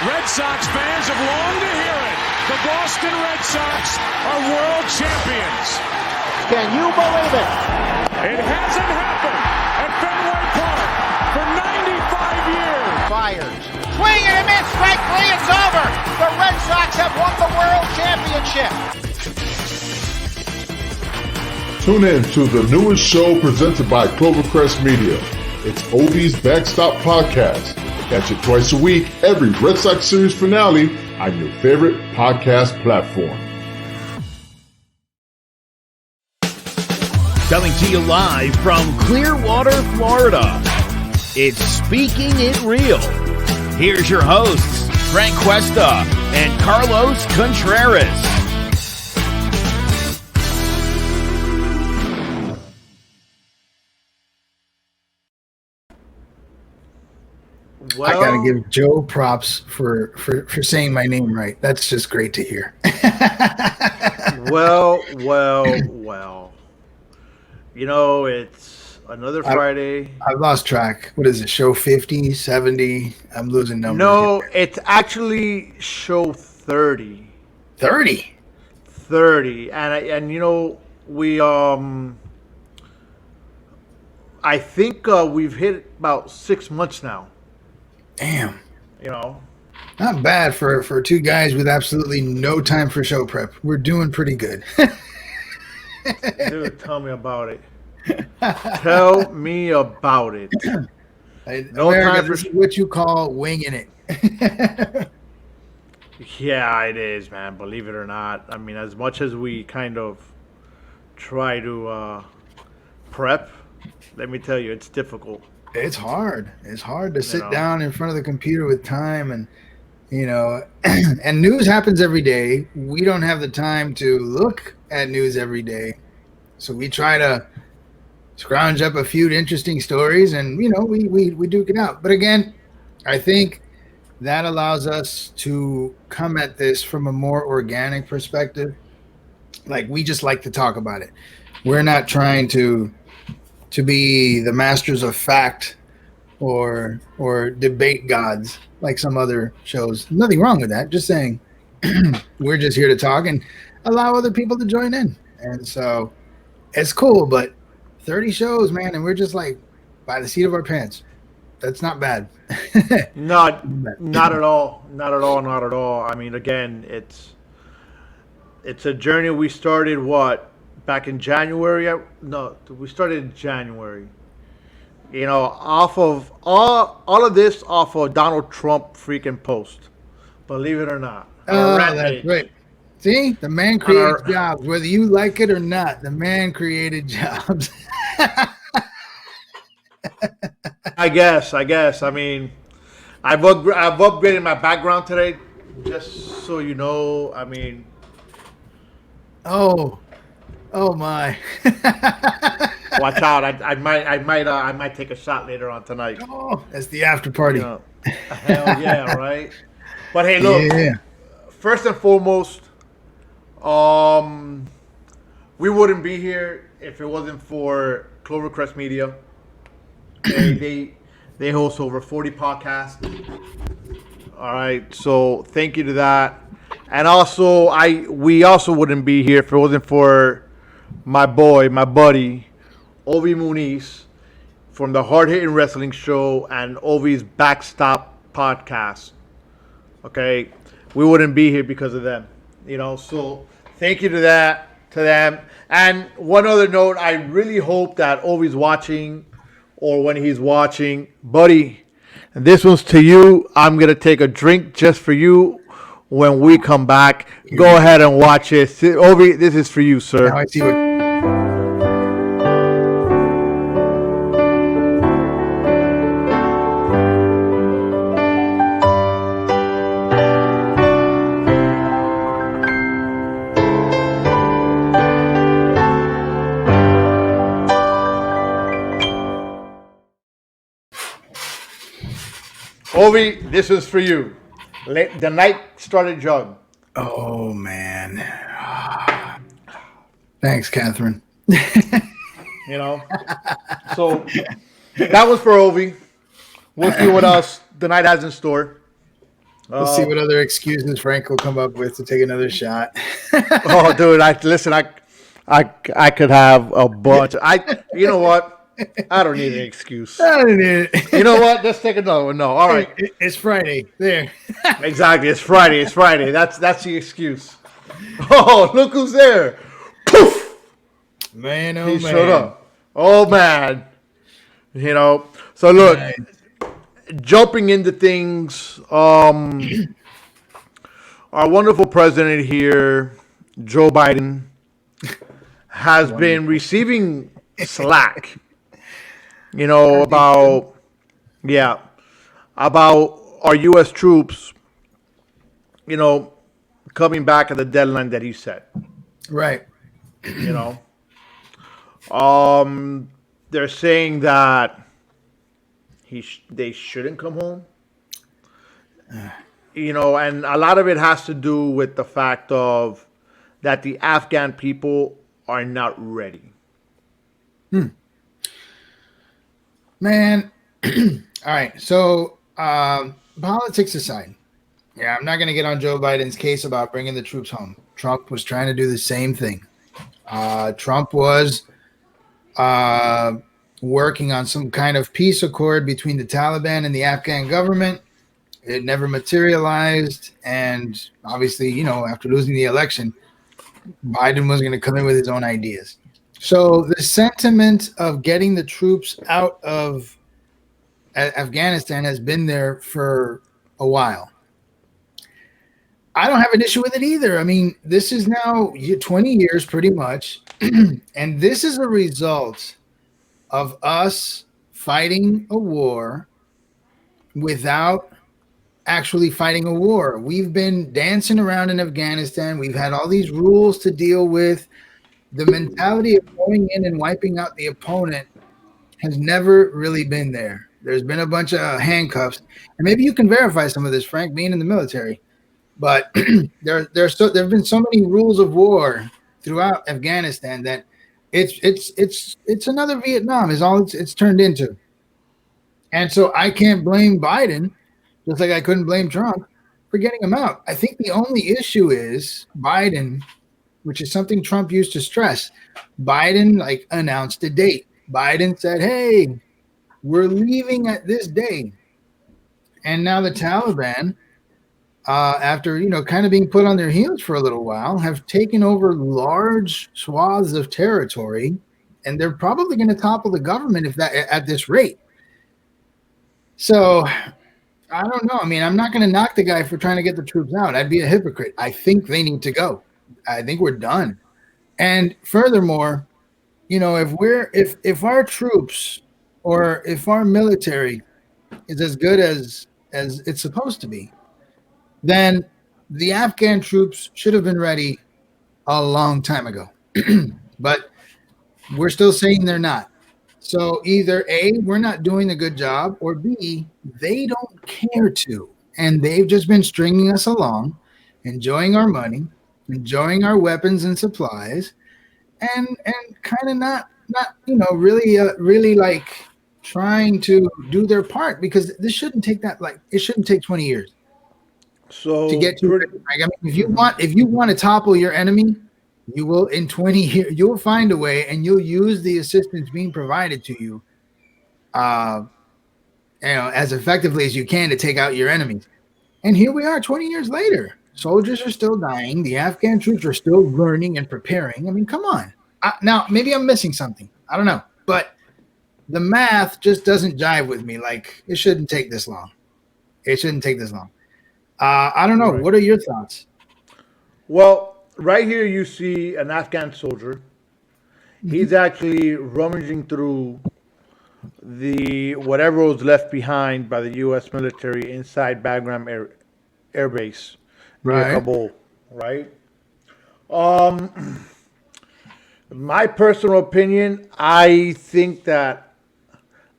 Red Sox fans have longed to hear it. The Boston Red Sox are world champions. Can you believe it? It hasn't happened at Fenway Park for 95 years. Fires. Swing and a miss. Strike three. It's over. The Red Sox have won the world championship. Tune in to the newest show presented by Clovercrest Media. It's Ovi's Backstop Podcast. Catch it twice a week, every Red Sox series finale on your favorite podcast platform. Coming to you live from Clearwater, Florida. It's Speaking It Real. Here's your hosts, Frank Cuesta and Carlos Contreras. Well, I gotta give Joe props for saying my name right. That's just great to hear. Well. You know, it's another Friday. I've lost track. What is it, show 50, 70? I'm losing numbers. No, it's actually show 30. 30? 30. And you know, we I think we've hit about 6 months now. Damn. You know. Not bad for two guys with absolutely no time for show prep. We're doing pretty good. Dude, tell me about it. Tell me about it. No time for what you call winging it. Yeah, it is, man. Believe it or not. I mean, as much as we kind of try to prep, let me tell you, it's difficult. It's hard. It's hard to sit down in front of the computer with time and, you know, and news happens every day. We don't have the time to look at news every day. So we try to scrounge up a few interesting stories and, you know, we duke it out. But again, I think that allows us to come at this from a more organic perspective. Like, we just like to talk about it. We're not trying to be the masters of fact or debate gods like some other shows. Nothing wrong with that. Just saying we're just here to talk and allow other people to join in. And so it's cool, but 30 shows, man, and we're just like by the seat of our pants. That's not bad. Not at all. Not at all. I mean, again, it's a journey we started back in January. No, we started in January. You know, off of all of this off of Donald Trump freaking post. Believe it or not. Oh, that's right. See, the man creates jobs, whether you like it or not. The man created jobs. I guess. I mean, I've upgraded my background today, just so you know. I mean, oh my! Watch out! I might take a shot later on tonight. Oh, that's the after party. Hell yeah, right? But hey, look. Yeah. First and foremost, we wouldn't be here if it wasn't for Clovercrest Media. They host over 40 podcasts. All right, so thank you to that. And also, we also wouldn't be here if it wasn't for my buddy, Ovi Muniz, from the Hard Hitting Wrestling Show and Ovi's Backstop Podcast. Okay, we wouldn't be here because of them. You know, so thank you to them. And one other note, I really hope that Ovi's watching, or when he's watching, buddy, and this one's to you. I'm going to take a drink just for you when we come back. Go ahead and watch it. Ovi, this is for you, sir. Now I see what... Ovi, this is for you. The night started young. Oh, man. Thanks, Catherine. You know? So, that was for Ovi. We'll see what else the night has in store. We'll see what other excuses Frank will come up with to take another shot. Oh, dude, I could have a bunch. You know what? I don't need an excuse. You know what? Let's take another one. No, all right. It's Friday. There. Exactly. It's Friday. It's Friday. That's the excuse. Oh, look who's there. Poof. Man, oh He man. showed up. Oh man. So look, jumping into things, our wonderful president here, Joe Biden, has been receiving slack. About our U.S. troops, coming back at the deadline that he set. Right. They're saying that they shouldn't come home. And a lot of it has to do with the fact of that the Afghan people are not ready. Man. All right. So, politics aside, I'm not going to get on Joe Biden's case about bringing the troops home. Trump was trying to do the same thing. Trump was working on some kind of peace accord between the Taliban and the Afghan government. It never materialized. And obviously, after losing the election, Biden was going to come in with his own ideas. So the sentiment of getting the troops out of Afghanistan has been there for a while. I don't have an issue with it either. I mean, this is now 20 years pretty much. And this is a result of us fighting a war without actually fighting a war. We've been dancing around in Afghanistan. We've had all these rules to deal with. The mentality of going in and wiping out the opponent has never really been there. There's been a bunch of handcuffs. And maybe you can verify some of this, Frank, being in the military. But there have been so many rules of war throughout Afghanistan that it's another Vietnam is all it's turned into. And so I can't blame Biden, just like I couldn't blame Trump, for getting him out. I think the only issue is Biden, which is something Trump used to stress. Biden announced a date. Biden said, hey, we're leaving at this day. And now the Taliban, after, kind of being put on their heels for a little while, have taken over large swaths of territory, and they're probably going to topple the government at this rate. So I don't know. I mean, I'm not going to knock the guy for trying to get the troops out. I'd be a hypocrite. I think they need to go. I think we're done. And furthermore, if our troops or if our military is as good as it's supposed to be, then the Afghan troops should have been ready a long time ago. But we're still saying they're not. So either A, we're not doing a good job, or B, they don't care to. And they've just been stringing us along, enjoying our money, enjoying our weapons and supplies, and kind of not really trying to do their part, because this shouldn't take it shouldn't take 20 years to get to it. I mean, if you want to topple your enemy, you will in 20 years you'll find a way, and you'll use the assistance being provided to you as effectively as you can to take out your enemies. And here we are 20 years later. Soldiers are still dying. The Afghan troops are still learning and preparing. I mean, come on. Now, maybe I'm missing something. I don't know. But the math just doesn't jive with me. It shouldn't take this long. It shouldn't take this long. I don't know. Right. What are your thoughts? Well, right here you see an Afghan soldier. Mm-hmm. He's actually rummaging through whatever was left behind by the U.S. military inside Bagram Air Base. Right. Kabul, right? My personal opinion, I think that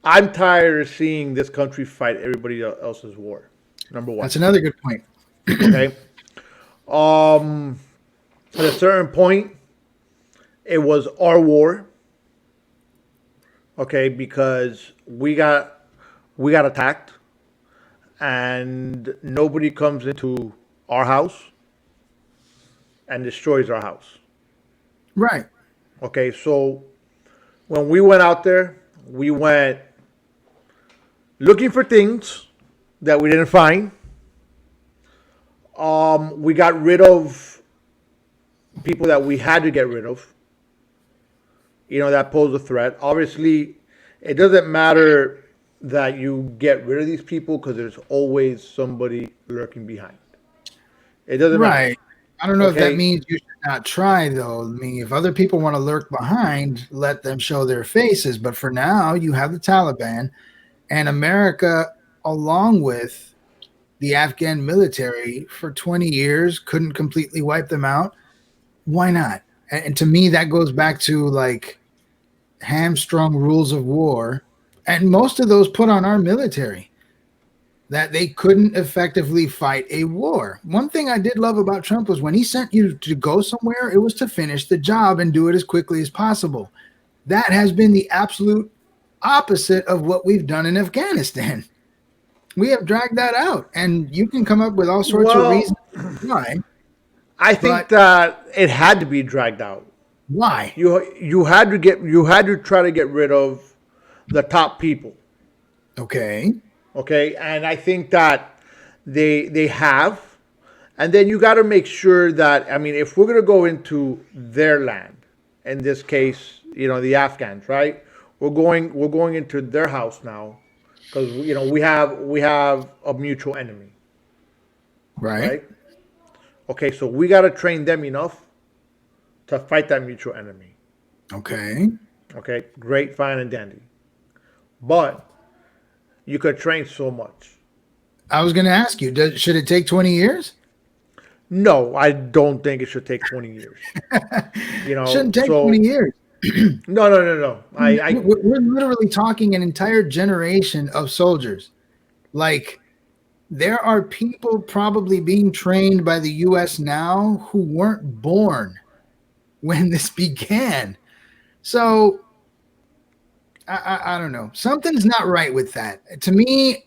I'm tired of seeing this country fight everybody else's war. Number one. That's another good point. Okay. At a certain point, it was our war. Okay, because we got attacked, and nobody comes into our house and destroys our house. Right. Okay, so when we went out there, we went looking for things that we didn't find. We got rid of people that we had to get rid of, that pose a threat. Obviously, it doesn't matter that you get rid of these people because there's always somebody lurking behind. It doesn't matter. I don't know if that means you should not try, though. I mean, if other people want to lurk behind, let them show their faces. But for now, you have the Taliban, and America, along with the Afghan military, for 20 years couldn't completely wipe them out. Why not? And to me, that goes back to like hamstrung rules of war, and most of those put on our military, that they couldn't effectively fight a war. One thing I did love about Trump was when he sent you to go somewhere, it was to finish the job and do it as quickly as possible. That has been the absolute opposite of what we've done in Afghanistan. We have dragged that out, and you can come up with all sorts of reasons why. I think that it had to be dragged out. Why? You had to try to get rid of the top people. Okay, and I think that they have, and then you got to make sure that, I mean, if we're going to go into their land, in this case, the Afghans, right? We're going into their house now because we have a mutual enemy, right? Okay, so we got to train them enough to fight that mutual enemy. Okay, great, fine, and dandy, but you could train so much. I was going to ask you, should it take 20 years? No, I don't think it should take 20 years. Shouldn't take 20 years. No. We're literally talking an entire generation of soldiers. Like, there are people probably being trained by the U.S. now who weren't born when this began. So I don't know. Something's not right with that. To me,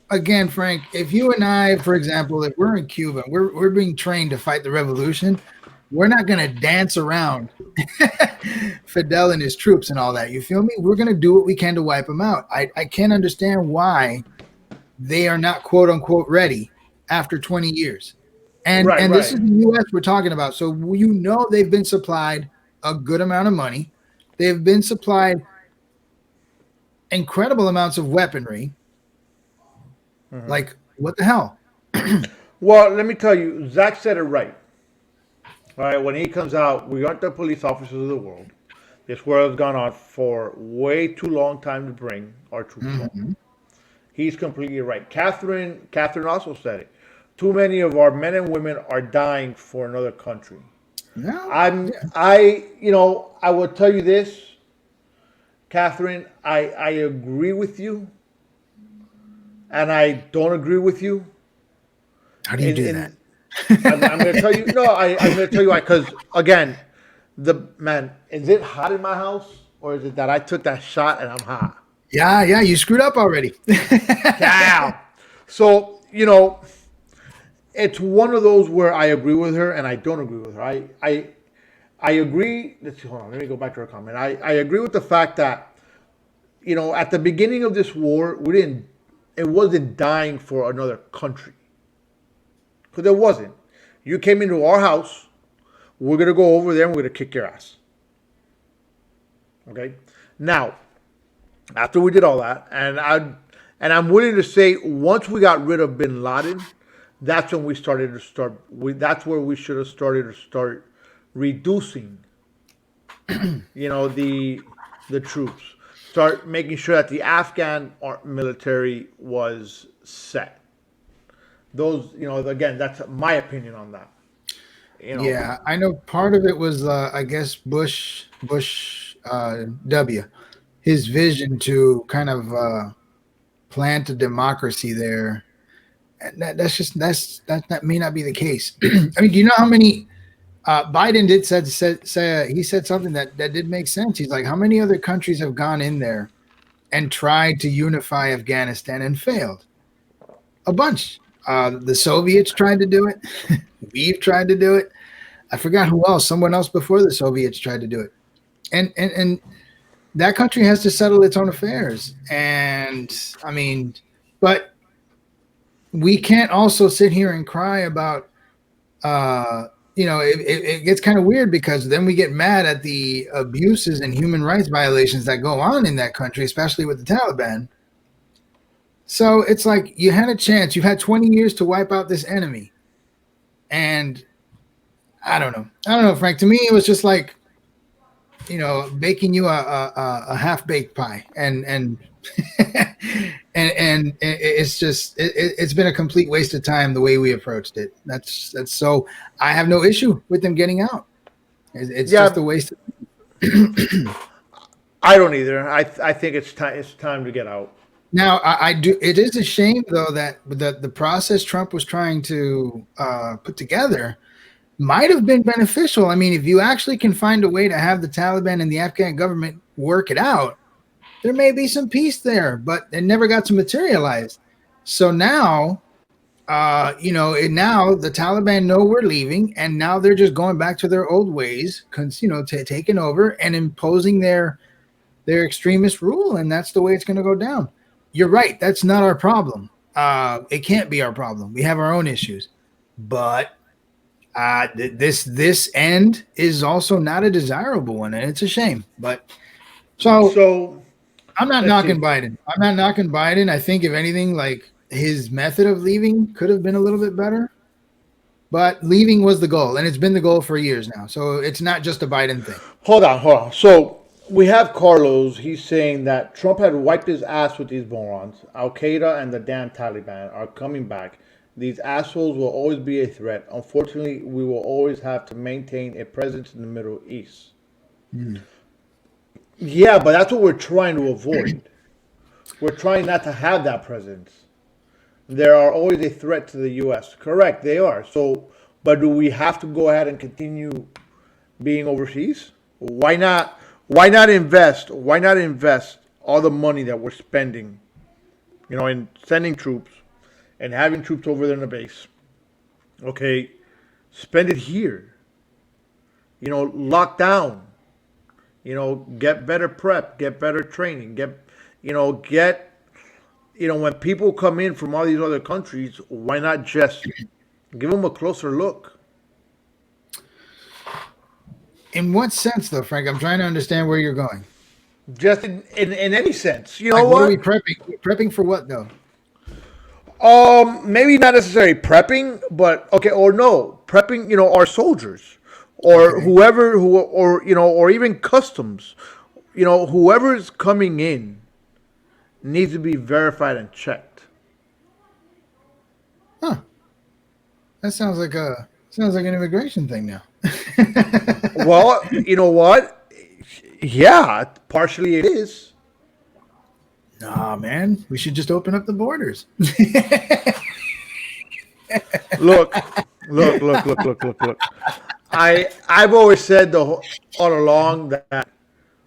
again, Frank, if you and I, for example, if we're in Cuba, we're being trained to fight the revolution, we're not going to dance around Fidel and his troops and all that. You feel me? We're going to do what we can to wipe them out. I can't understand why they are not, quote unquote, ready after 20 years. And this is the U.S. we're talking about. So they've been supplied a good amount of money. They've been supplied incredible amounts of weaponry. Mm-hmm. Like, what the hell? Well, let me tell you, Zach said it right. All right, when he comes out, we aren't the police officers of the world. This war has gone on for way too long time to bring our troops home. He's completely right. Catherine also said it. Too many of our men and women are dying for another country. I will tell you this, Catherine, I agree with you, and I don't agree with you. How do you do that? I'm going to tell you. No, I'm going to tell you why. Because again, is it hot in my house, or is it that I took that shot and I'm hot? Yeah, you screwed up already. Yeah. So it's one of those where I agree with her and I don't agree with her. I agree. Hold on. Let me go back to her comment. I agree with the fact that at the beginning of this war, it wasn't dying for another country. Because there wasn't. You came into our house, we're going to go over there and we're going to kick your ass. Okay? Now, after we did all that, and I'm willing to say once we got rid of bin Laden, that's when that's where we should have started to start reducing, the troops. Start making sure that the Afghan military was set. Those, again, that's my opinion on that. Yeah, I know part of it was, I guess, Bush W. His vision to kind of plant a democracy there. And that may not be the case. I mean, do you know how many Biden did say he said something that did make sense. He's like, how many other countries have gone in there and tried to unify Afghanistan and failed? A bunch. The Soviets tried to do it. We've tried to do it. I forgot who else. Someone else before the Soviets tried to do it. And that country has to settle its own affairs. And I mean, but we can't also sit here and cry about, it gets kind of weird because then we get mad at the abuses and human rights violations that go on in that country, especially with the Taliban. So it's like you had a chance. You've had 20 years to wipe out this enemy. And I don't know, Frank. To me, it was just like, baking you a half-baked pie. And and it's been a complete waste of time the way we approached it. That's so I have no issue with them getting out. It's just a waste of I don't either. I think it's time to get out. Now, I do. It is a shame, though, that the process Trump was trying to put together might have been beneficial. I mean, if you actually can find a way to have the Taliban and the Afghan government work it out, there may be some peace there, but it never got to materialize. So now, now the Taliban know we're leaving, and now they're just going back to their old ways, taking over and imposing their extremist rule, and that's the way it's going to go down. You're right. That's not our problem. It can't be our problem. We have our own issues. But this end is also not a desirable one, and it's a shame. But so I'm not knocking Biden. I'm not knocking Biden. I think if anything, like his method of leaving could have been a little bit better. But leaving was the goal, and it's been the goal for years now. So it's not just a Biden thing. Hold on. So we have Carlos. He's saying that Trump had wiped his ass with these morons. Al Qaeda and the damn Taliban are coming back. These assholes will always be a threat. Unfortunately, we will always have to maintain a presence in the Middle East. Yeah, but that's what we're trying to avoid. We're trying not to have that presence. There are always a threat to the U.S. Correct, they are. So, but do we have to go ahead and continue being overseas? Why not? Why not invest? Why not invest all the money that we're spending, in sending troops and having troops over there in the base? Okay, spend it here. Lock down. Get better prep, get better training, when people come in from all these other countries, why not just give them a closer look? In what sense, though, Frank? I'm trying to understand where you're going. Just in any sense. You know like, what? Are we prepping? Prepping for what, though? Maybe not necessarily prepping, but prepping. Our soldiers or whoever or even customs. Whoever's coming in needs to be verified and checked. Huh? That sounds like an immigration thing now. Well, you know what? Yeah, partially it is. Nah, man, we should just open up the borders. Look. I've always said all along that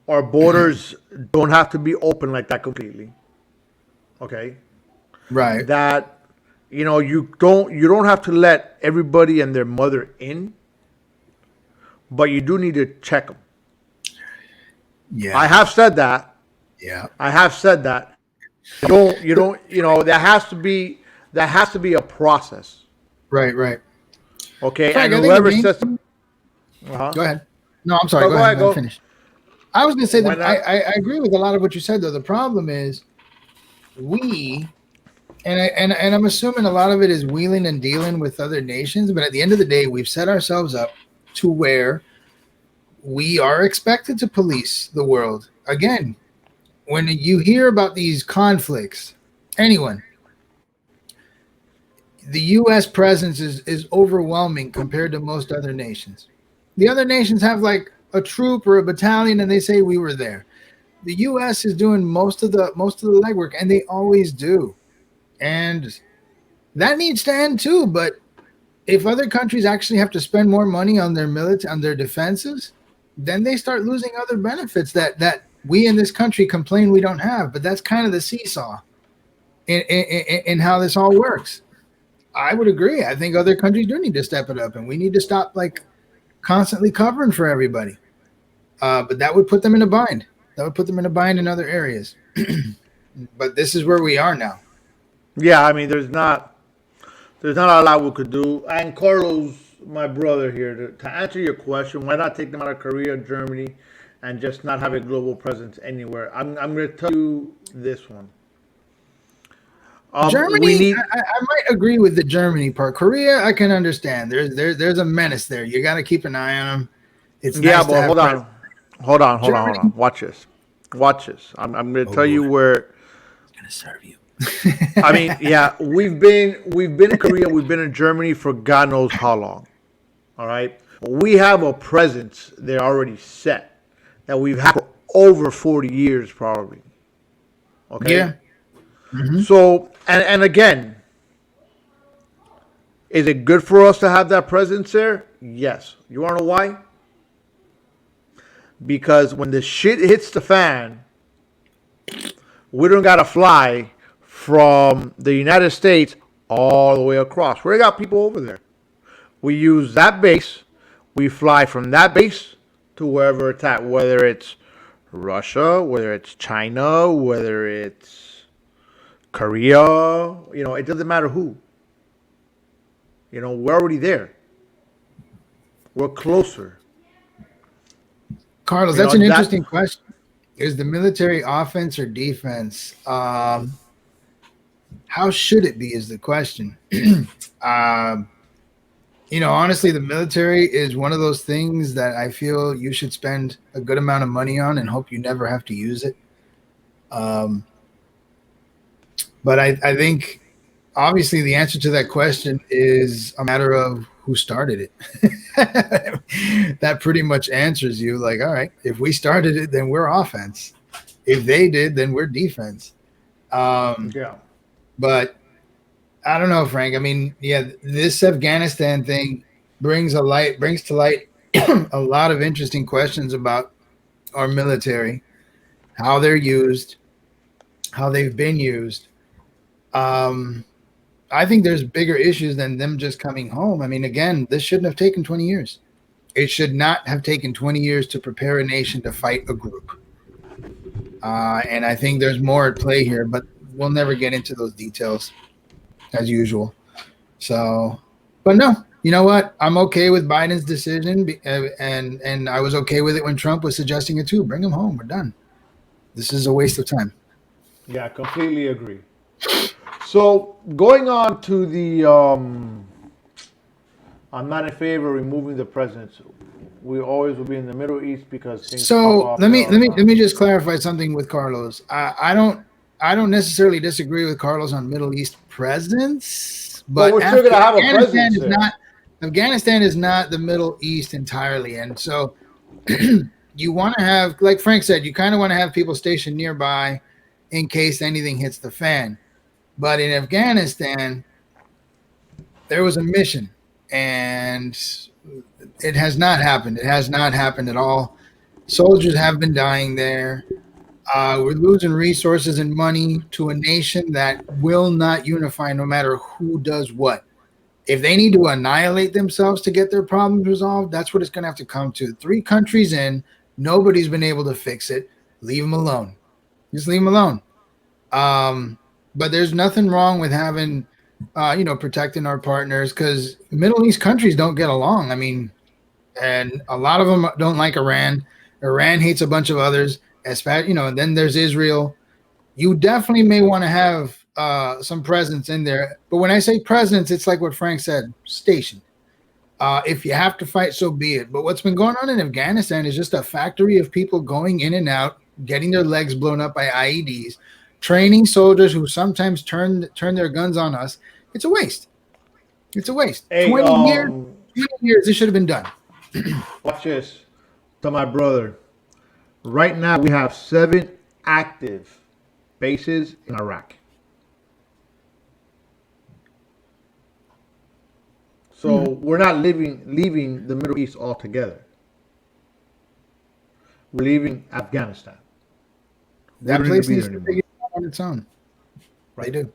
our borders don't have to be open like that completely. Okay? Right. That you don't have to let everybody and their mother in, but you do need to check them. Yeah. I have said that. Yeah. I have said that. You don't there has to be a process. Right. Okay, Frank, and whoever says Go ahead. No, I'm sorry. Go ahead. Go finish. I was going to say that I agree with a lot of what you said, though. The problem is and I'm assuming a lot of it is wheeling and dealing with other nations, but at the end of the day, we've set ourselves up to where we are expected to police the world. Again, when you hear about these conflicts, the U.S. presence is overwhelming compared to most other nations. The other nations have like a troop or a battalion, and they say we were there. The U.S. is doing most of the legwork, and they always do. And that needs to end too. But if other countries actually have to spend more money on their on their defenses, then they start losing other benefits that we in this country complain we don't have. But that's kind of the seesaw. in how this all works. I would agree. I think other countries do need to step it up, and we need to stop like constantly covering for everybody. But that would put them in a bind. That would put them in a bind in other areas. But this is where we are now. Yeah, I mean, there's not a lot we could do. And Carlos, my brother here, to answer your question, why not take them out of Korea, Germany, and just not have a global presence anywhere? I'm going to tell you this one. Germany, I might agree with the Germany part. Korea, I can understand. There's a menace there. You got to keep an eye on them. It's nice but hold on. Watch this. I'm going to tell you where. I'm going to serve you. I mean, yeah, we've been in Korea, we've been in Germany for God knows how long. All right, we have a presence there already set that we've had for over 40 years, probably. Okay. Yeah. Mm-hmm. So, and again, is it good for us to have that presence there? Yes. You want to know why? Because when the shit hits the fan, we don't got to fly from the United States all the way across. We got people over there. We use that base. We fly from that base to wherever it's at, whether it's Russia, whether it's China, whether it's Korea, it doesn't matter who. We're already there. We're closer. Carlos, that's an interesting question. Is the military offense or defense? How should it be is the question. Honestly, the military is one of those things that I feel you should spend a good amount of money on and hope you never have to use it. But I think, obviously, the answer to that question is a matter of who started it. That pretty much answers you like, all right, if we started it, then we're offense. If they did, then we're defense. Yeah. But I don't know, Frank. I mean, yeah, this Afghanistan thing brings to light a lot of interesting questions about our military, how they're used, how they've been used. I think there's bigger issues than them just coming home. I mean, again, this shouldn't have taken 20 years. It should not have taken 20 years to prepare a nation to fight a group. And I think there's more at play here, but we'll never get into those details as usual. So, but no, you know what? I'm okay with Biden's decision, and I was okay with it when Trump was suggesting it too. Bring him home. We're done. This is a waste of time. Yeah, completely agree. So going on to the, I'm not in favor of removing the president. We always will be in the Middle East because things. So let me just clarify something with Carlos. I don't necessarily disagree with Carlos on Middle East presence, but we're still going to have a presence there. Afghanistan is not the Middle East entirely, and so you want to have, like Frank said, you kind of want to have people stationed nearby in case anything hits the fan. But in Afghanistan, there was a mission, and it has not happened. It has not happened at all. Soldiers have been dying there. We're losing resources and money to a nation that will not unify no matter who does what. If they need to annihilate themselves to get their problems resolved, that's what it's going to have to come to. 3 countries in, nobody's been able to fix it. Leave them alone. Just leave them alone. But there's nothing wrong with having, protecting our partners, because Middle East countries don't get along. I mean, and a lot of them don't like Iran. Iran hates a bunch of others. And then there's Israel. You definitely may want to have some presence in there. But when I say presence, it's like what Frank said, stationed. If you have to fight, so be it. But what's been going on in Afghanistan is just a factory of people going in and out, getting their legs blown up by IEDs, training soldiers who sometimes turn their guns on us. It's a waste. It's a waste. Hey, 20 years, this should have been done. Watch this. To my brother. Right now, we have 7 active bases in Iraq. So we're not leaving the Middle East altogether. We're leaving Afghanistan. That place needs to figure it out on its own. Right. They do.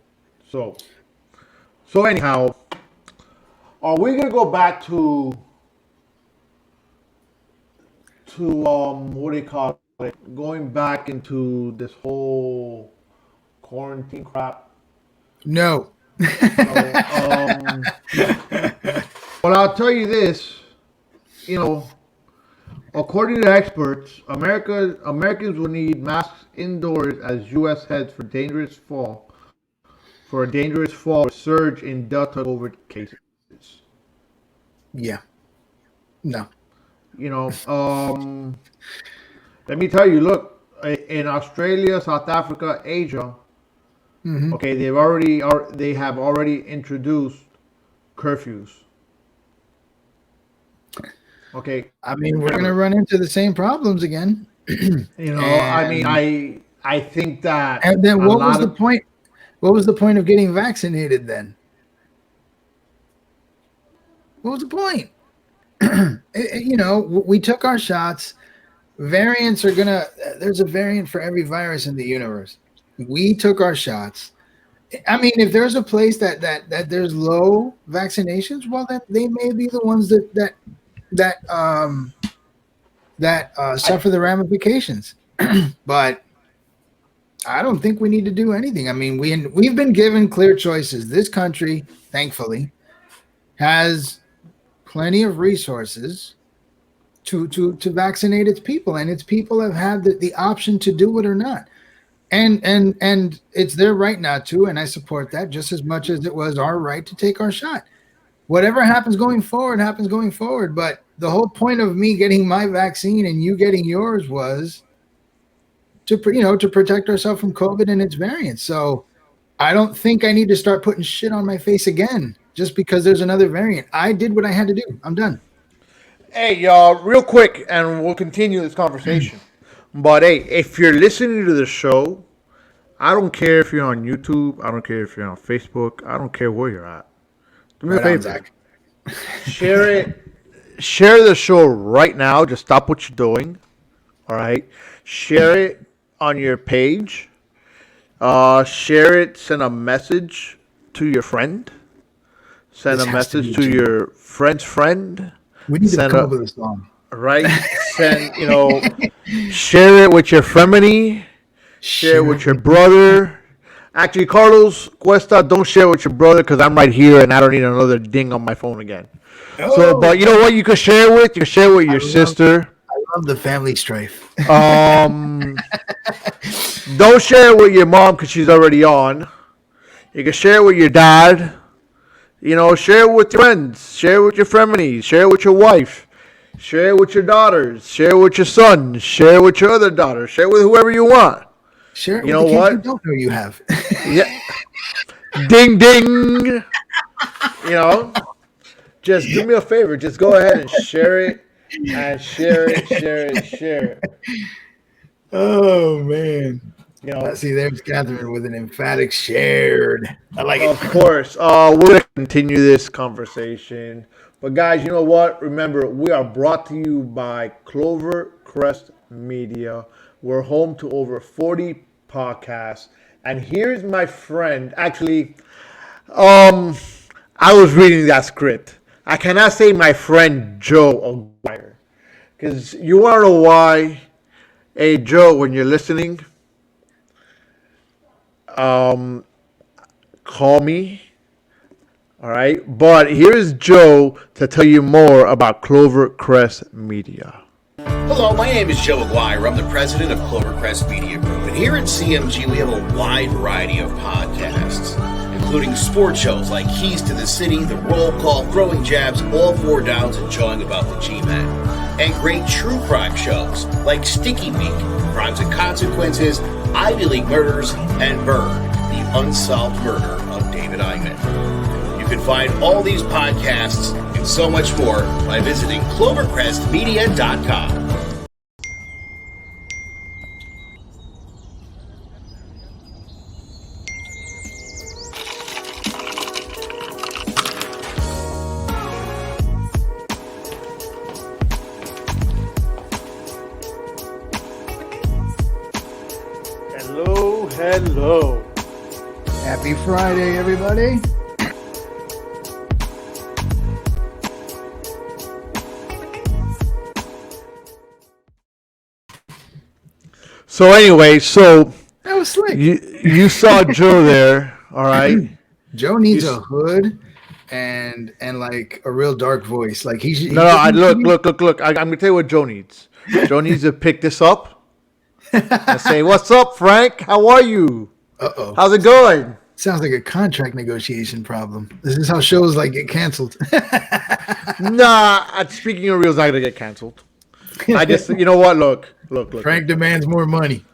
So anyhow, are we gonna go back to what do you call it? Going back into this whole quarantine crap? No. Well, I'll tell you this. According to experts, Americans will need masks indoors as U.S. heads for a dangerous fall surge in Delta COVID cases. Yeah. No. Let me tell you. Look, in Australia, South Africa, Asia. Mm-hmm. Okay, they have already introduced curfews. Okay. I mean, we're gonna run into the same problems again. I think that. And then what was the point? What was the point of getting vaccinated then? What was the point? We took our shots. Variants are there's a variant for every virus in the universe. We took our shots. I mean, if there's a place that there's low vaccinations, well, then they may be the ones that suffer the ramifications. But I don't think we need to do anything. I mean, we've been given clear choices. This country, thankfully, has plenty of resources to vaccinate its people, and its people have had the option to do it or not. And it's their right not to, and I support that just as much as it was our right to take our shot. Whatever happens going forward, happens going forward. But the whole point of me getting my vaccine and you getting yours was to protect ourselves from COVID and its variants. So I don't think I need to start putting shit on my face again just because there's another variant. I did what I had to do. I'm done. Hey, y'all, real quick, and we'll continue this conversation. But hey, if you're listening to the show, I don't care if you're on YouTube. I don't care if you're on Facebook. I don't care where you're at. Do me a favor. Share it. Share the show right now. Just stop what you're doing. All right. Share it on your page. Share it. Send a message to your friend. Send a message to your friend's friend. We need to come up with a song. Right? Share it with your family. Share it with your brother. Actually, Carlos Cuesta, don't share with your brother because I'm right here and I don't need another ding on my phone again. Oh. So, but you know what? You can share with. You can share with your sister. I love the family strife. Don't share it with your mom because she's already on. You can share it with your dad. Share it with your friends. Share it with your family. Share it with your wife. Share it with your daughters. Share it with your son. Share it with your other daughter. Share it with whoever you want. Share it with the kids you don't know you have. Yeah. Ding, ding. Just do me a favor. Just go ahead and share it. And share it. Oh, man. See, there's Catherine with an emphatic shared. I like it. Of course. We're going to continue this conversation. But guys, you know what? Remember, we are brought to you by Clovercrest Media. We're home to over 40 podcasts. And here's my friend. Actually, I was reading that script. I cannot say my friend Joe Aguirre. Because you want to know why? Hey, Joe, when you're listening, call me. All right. But here's Joe to tell you more about Clovercrest Media. Hello, my name is Joe Aguirre. I'm the president of Clovercrest Media Group. And here at CMG, we have a wide variety of podcasts, including sports shows like Keys to the City, The Roll Call, Throwing Jabs, All Four Downs, and Jawing About the G-Men. And great true crime shows like Stinky Week, Crimes and Consequences, Ivy League Murders, and Burn, the unsolved murder of David Eichmann. You can find all these podcasts and so much more by visiting clovercrestmedia.com. Hello. Happy Friday, everybody. So anyway, That was slick. you saw Joe there, all right? Joe needs a hood and like a real dark voice. Like he's No, look. I'm gonna tell you what Joe needs. Joe needs to pick this up and say, "What's up, Frank? How are you? Uh-oh. How's it going?" Sounds like a contract negotiation problem. This is how shows like get canceled. Nah, speaking of reels, not gonna get canceled. I just, you know what? Look. Frank demands more money.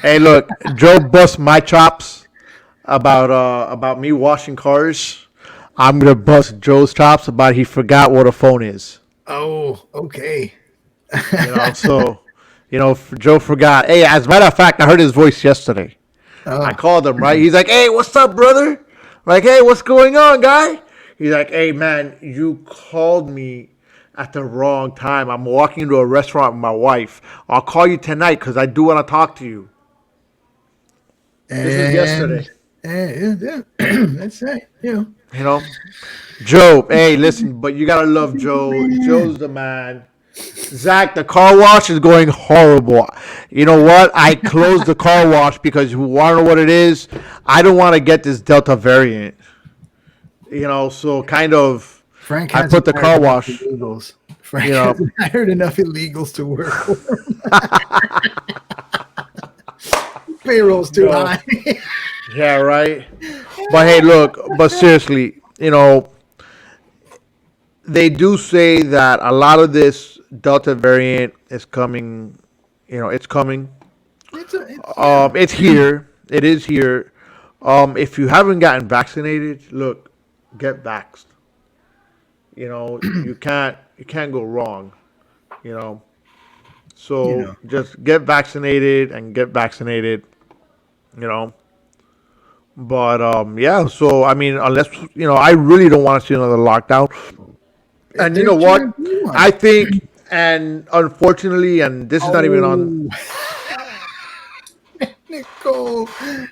Hey, look, Joe bust my chops about me washing cars. I'm gonna bust Joe's chops about he forgot what a phone is. Oh, okay. So Joe forgot. Hey, as a matter of fact, I heard his voice yesterday. Oh. I called him, right? He's like, "Hey, what's up, brother?" Like, "Hey, what's going on, guy?" He's like, "Hey, man, you called me at the wrong time. I'm walking into a restaurant with my wife. I'll call you tonight because I do want to talk to you." This is yesterday. Yeah. That's right. Joe, hey, listen, but you got to love Joe. Joe's the man. Zach, the car wash is going horrible. You know what? I closed the car wash because you want to know what it is? I don't want to get this Delta variant. So kind of Frank I put the car wash. Illegals. Frank hasn't hired enough illegals to work for him. Payroll's too high. Yeah, right. But hey, look, seriously, they do say that a lot of this Delta variant is coming. It's coming. It's here. It is here. If you haven't gotten vaccinated, look, get vaxxed. You can't go wrong. So just get vaccinated and get vaccinated. But yeah. So I mean, unless I really don't want to see another lockdown. And you know what? I think, and unfortunately, and this is not even on. Nicole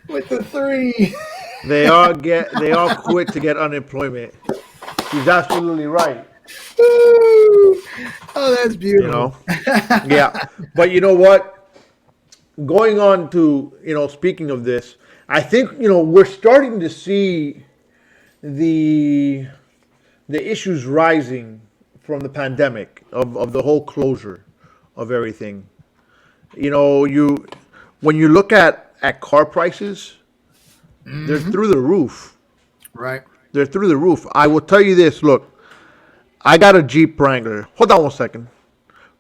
with the 3. They all quit to get unemployment. She's absolutely right. Oh, that's beautiful. Yeah. But you know what? Going on to speaking of this, I think we're starting to see the issues rising from the pandemic of the whole closure of everything. When you look at car prices, they're through the roof. Right. They're through the roof. I will tell you this. Look, I got a Jeep Wrangler. Hold on one second.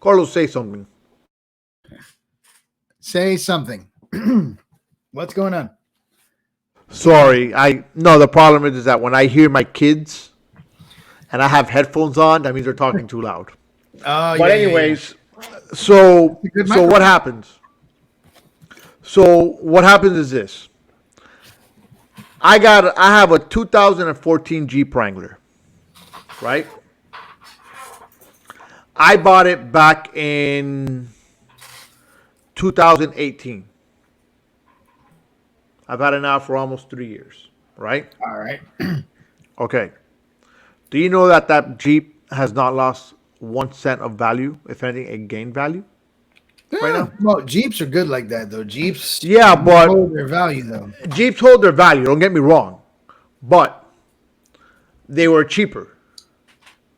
Carlos, say something. Say something. What's going on? Sorry. The problem is that when I hear my kids and I have headphones on, that means they're talking too loud. Oh, but anyways, so what happens? So what happens is this. I have a 2014 Jeep Wrangler, right? I bought it back in 2018. I've had it now for almost 3 years, right? All right. Okay. Do you know that Jeep has not lost 1 cent of value? If anything, it gained value right now. Well, Jeeps are good like that, though. Jeeps but hold their value, though. Jeeps hold their value. Don't get me wrong, but they were cheaper.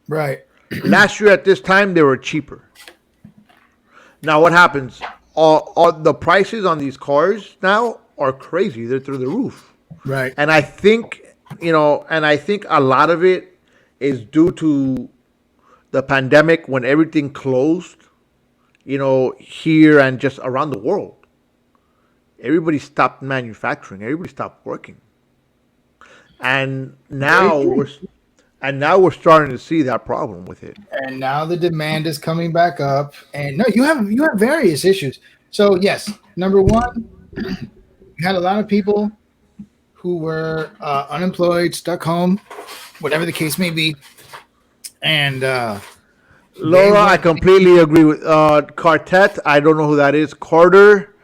Right. Last year at this time, they were cheaper. Now, what happens? All the prices on these cars now are crazy. They're through the roof. Right. And I think a lot of it is due to the pandemic when everything closed, here and just around the world. Everybody stopped manufacturing. Everybody stopped working. And now we're starting to see that problem with it. And now the demand is coming back up. And no, you have various issues. So yes, number one, you had a lot of people who were unemployed, stuck home, whatever the case may be. And Laura, I completely agree with Quartet. I don't know who that is. Carter.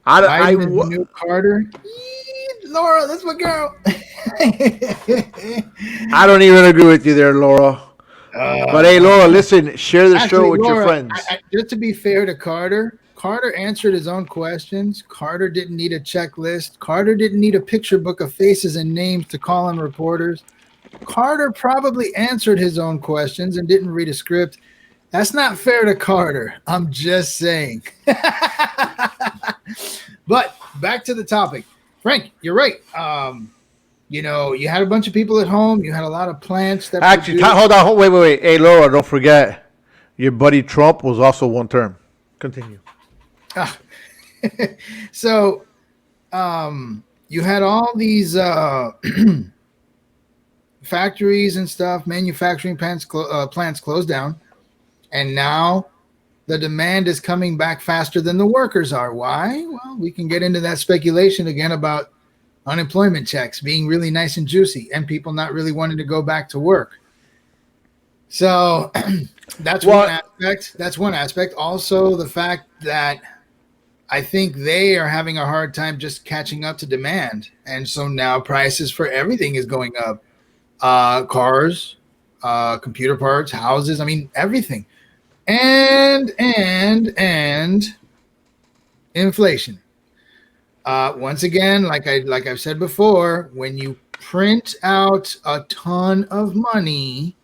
New Carter. Laura, that's my girl. I don't even agree with you there, Laura. But hey, Laura, listen, share the show with Laura, your friends. Just to be fair to Carter, Carter answered his own questions. Carter didn't need a checklist. Carter didn't need a picture book of faces and names to call on reporters. Carter probably answered his own questions and didn't read a script. That's not fair to Carter. I'm just saying. But back to the topic. Frank, you're right. You had a bunch of people at home. You had a lot of plants that Actually, hold on. Wait. Hey, Laura, don't forget, your buddy Trump was also one term. Continue. So, you had all these factories and stuff, manufacturing plants closed down, and now the demand is coming back faster than the workers are. Why? Well, we can get into that speculation again about unemployment checks being really nice and juicy and people not really wanting to go back to work. So that's one aspect. That's one aspect. Also, the fact that I think they are having a hard time just catching up to demand. And so now prices for everything is going up. Cars, computer parts, houses, I mean, everything. And inflation. Once again, like I've said before, when you print out a ton of money,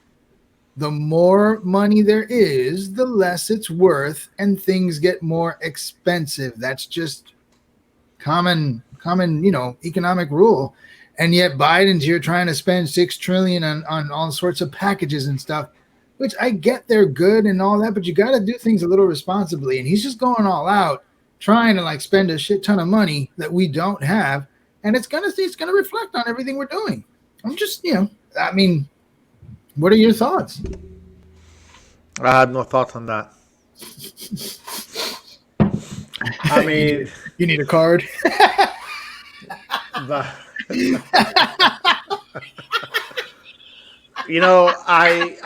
the more money there is, the less it's worth, and things get more expensive. That's just common, economic rule. And yet Biden's here trying to spend $6 trillion on all sorts of packages and stuff, which I get they're good and all that, but you got to do things a little responsibly. And he's just going all out, trying to spend a shit ton of money that we don't have, and it's gonna reflect on everything we're doing. I'm just, what are your thoughts? I have no thoughts on that. I mean, you need a card. I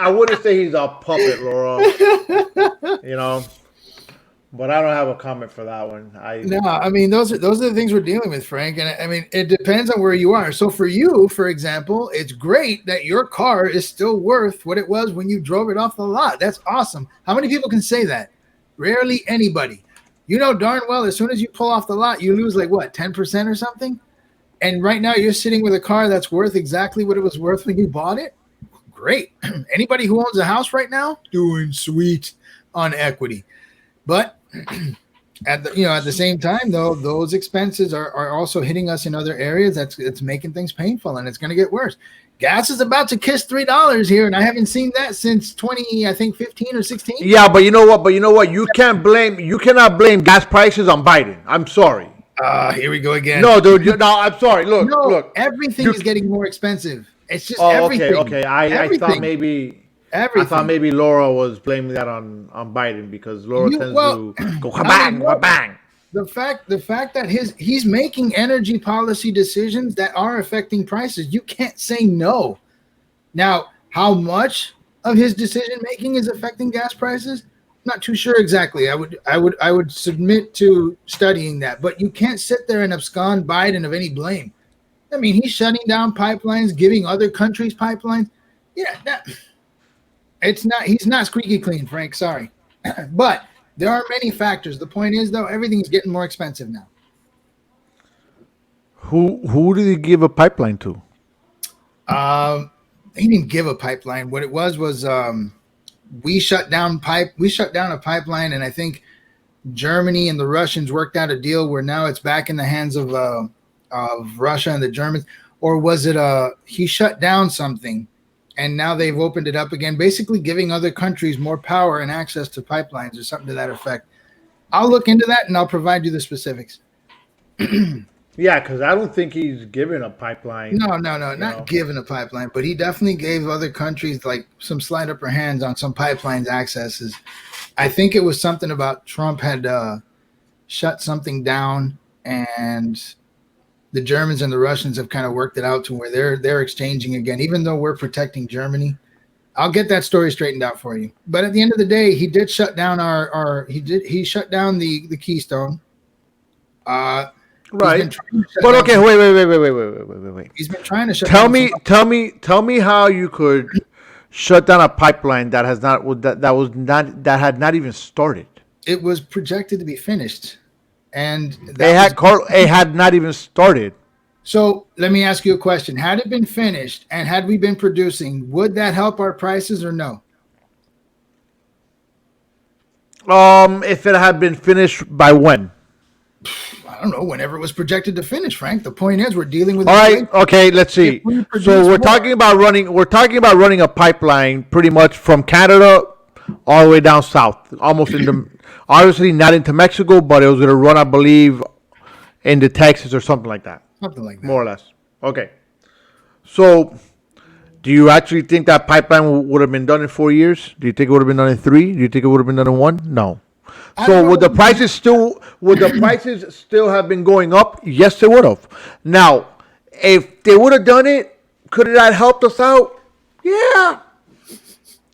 wouldn't say he's a puppet, Laura. But I don't have a comment for that one. Those are the things we're dealing with, Frank. And I mean, it depends on where you are. So for you, for example, it's great that your car is still worth what it was when you drove it off the lot. That's awesome. How many people can say that? Rarely anybody. You know darn well, as soon as you pull off the lot, you lose 10% or something. And right now you're sitting with a car that's worth exactly what it was worth when you bought it. Great. Anybody who owns a house right now, doing sweet on equity. But at the same time, though, those expenses are also hitting us in other areas. It's making things painful, and it's going to get worse. Gas is about to kiss $3 here, and I haven't seen that since 15 or 16. Yeah, but you know what? You cannot blame gas prices on Biden. I'm sorry. Here we go again. No, dude. No, I'm sorry. Look. Everything is getting more expensive. It's just everything. Okay. I thought maybe. Everything. I thought maybe Laura was blaming that on Biden because Laura tends to go bang. The fact that he's making energy policy decisions that are affecting prices, you can't say no. Now, how much of his decision making is affecting gas prices? Not too sure exactly. I would submit to studying that, but you can't sit there and abscond Biden of any blame. I mean, he's shutting down pipelines, giving other countries pipelines. Yeah, he's not squeaky clean, Frank. Sorry. But there are many factors. The point is, though, everything's getting more expensive now. Who did he give a pipeline to? He didn't give a pipeline. What it was we shut down a pipeline, and I think Germany and the Russians worked out a deal where now it's back in the hands of Russia and the Germans. Or was it he shut down something? And now they've opened it up again, basically giving other countries more power and access to pipelines or something to that effect. I'll look into that and I'll provide you the specifics. Yeah, because I don't think he's given a pipeline. No, not given a pipeline, but he definitely gave other countries some slight upper hands on some pipelines accesses. I think it was something about Trump had shut something down, and the Germans and the Russians have kind of worked it out to where they're exchanging again, even though we're protecting Germany. I'll get that story straightened out for you. But at the end of the day, he did shut down he shut down the Keystone. Right. But okay, wait. He's been trying to shut Tell down tell me how you could shut down a pipeline that has not that had not even started. It was projected to be finished, and It had not even started. So let me ask you a question: had it been finished, and had we been producing, would that help our prices or no? If it had been finished by when? I don't know. Whenever it was projected to finish, Frank. The point is, we're dealing with. All right. Okay. Let's see. So we're talking about running a pipeline pretty much from Canada all the way down south, almost obviously not into Mexico, but it was going to run, I believe, into Texas or something like that. Something like that. More or less. Okay. So, do you actually think that pipeline would have been done in 4 years? Do you think it would have been done in 3? Do you think it would have been done in 1? No. So would the prices still have been going up? Yes, they would have. Now, if they would have done it, could it have helped us out? Yeah.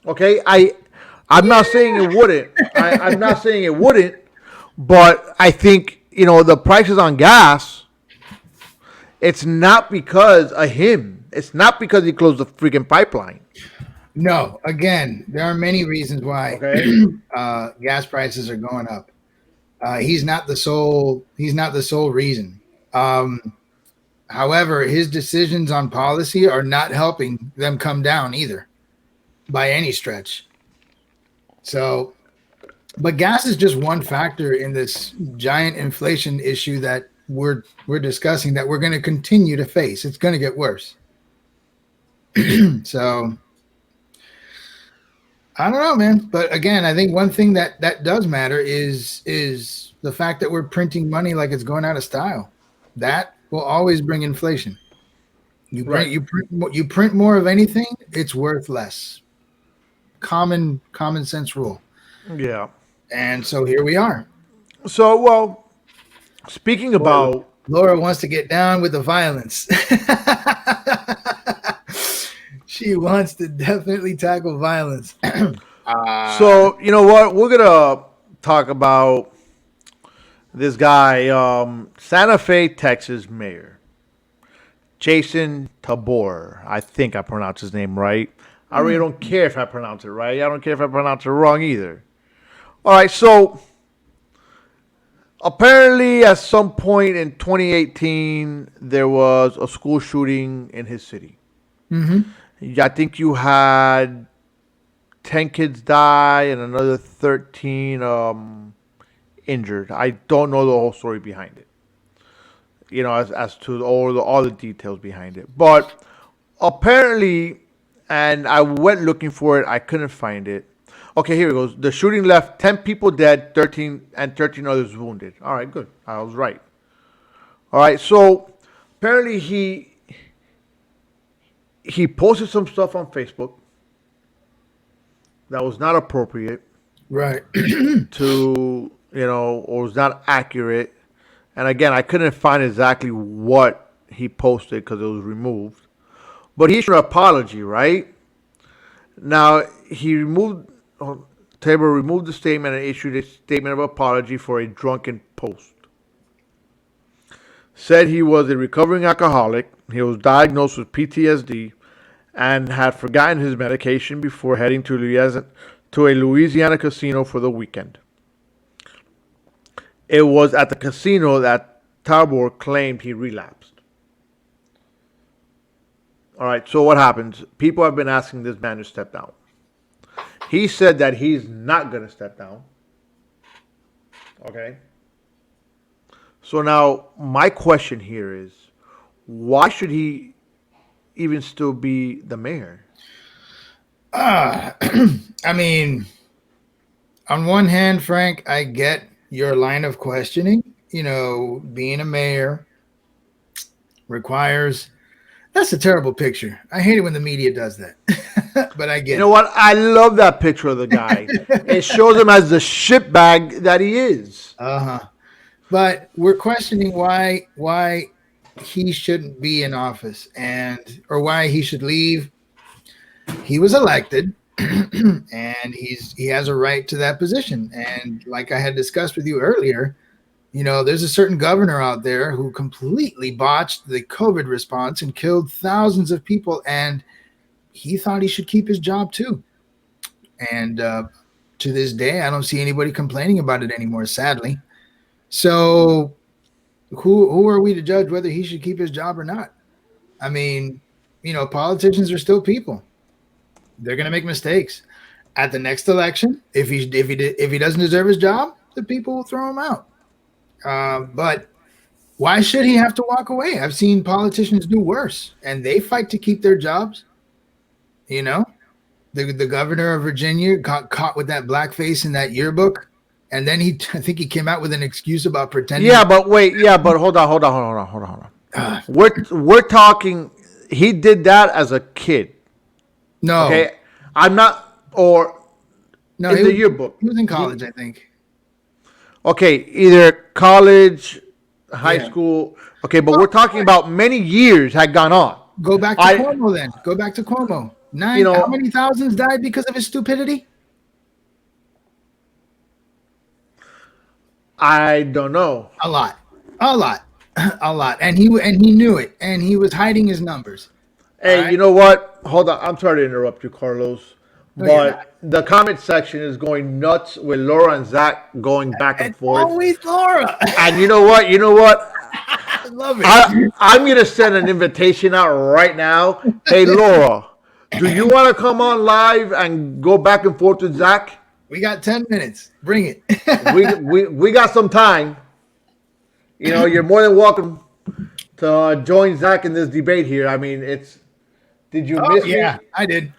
Okay. I'm not saying it wouldn't. I'm not saying it wouldn't, but I think the prices on gas. It's not because of him. It's not because he closed the freaking pipeline. No, again, there are many reasons why gas prices are going up. He's not the sole reason. However, his decisions on policy are not helping them come down either, by any stretch. So, but gas is just one factor in this giant inflation issue that we're discussing, that we're going to continue to face. It's going to get worse. So I don't know, man. But again, I think one thing that does matter is the fact that we're printing money like it's going out of style. That will always bring inflation. You print more of anything, it's worth less. Common sense rule. Yeah. And so here we are. So, well, speaking about Laura wants to get down with the violence. She wants to definitely tackle violence. So, you know what? We're going to talk about this guy, Santa Fe, Texas mayor, Jason Tabor. I think I pronounced his name right. I really don't care if I pronounce it right. I don't care if I pronounce it wrong either. All right, so apparently at some point in 2018, there was a school shooting in his city. Mm-hmm. I think you had 10 kids die and another 13 injured. I don't know the whole story behind it, as to all the details behind it. But apparently, and I went looking for it, I couldn't find it. Okay, here it goes. The shooting left 10 people dead, 13 others wounded. All right, good. I was right. All right, so apparently he posted some stuff on Facebook that was not appropriate. Right. to, or was not accurate. And again, I couldn't find exactly what he posted because it was removed. But he issued an apology, right? Now, Tabor removed the statement and issued a statement of apology for a drunken post. Said he was a recovering alcoholic. He was diagnosed with PTSD and had forgotten his medication before heading to a Louisiana casino for the weekend. It was at the casino that Tabor claimed he relapsed. All right, so what happens? People have been asking this man to step down. He said that he's not going to step down. Okay? So now, my question here is, why should he even still be the mayor? I mean, on one hand, Frank, I get your line of questioning. Being a mayor requires... That's a terrible picture. I hate it when the media does that. But I get it. You know what? I love that picture of the guy. It shows him as the shitbag that he is. Uh-huh. But we're questioning why he shouldn't be in office or why he should leave. He was elected and he has a right to that position. And like I had discussed with you earlier, There's a certain governor out there who completely botched the COVID response and killed thousands of people, and he thought he should keep his job too. And to this day, I don't see anybody complaining about it anymore, sadly. So who are we to judge whether he should keep his job or not? I mean, politicians are still people. They're going to make mistakes. At the next election, if he doesn't deserve his job, the people will throw him out. But why should he have to walk away? I've seen politicians do worse, and they fight to keep their jobs. The governor of Virginia got caught with that blackface in that yearbook, and then I think he came out with an excuse about pretending. Yeah, but wait. Yeah, but hold on. We're talking. He did that as a kid. No. Okay, I'm not. Or no, in the yearbook. He was in college, I think. Okay, either college, high school. Okay, but we're talking about many years had gone on. Go back to Cuomo then. Go back to Cuomo. How many thousands died because of his stupidity? I don't know. A lot. And he knew it, and he was hiding his numbers. Hey, right? You know what? Hold on. I'm sorry to interrupt you, Carlos. But the comment section is going nuts with Laura and Zach going back and forth. Always Laura. And you know what? I love it. I'm going to send an invitation out right now. Hey, Laura, do you want to come on live and go back and forth with Zach? We got 10 minutes. Bring it. we got some time. You're more than welcome to join Zach in this debate here. I mean, Did you miss me? Yeah, I did.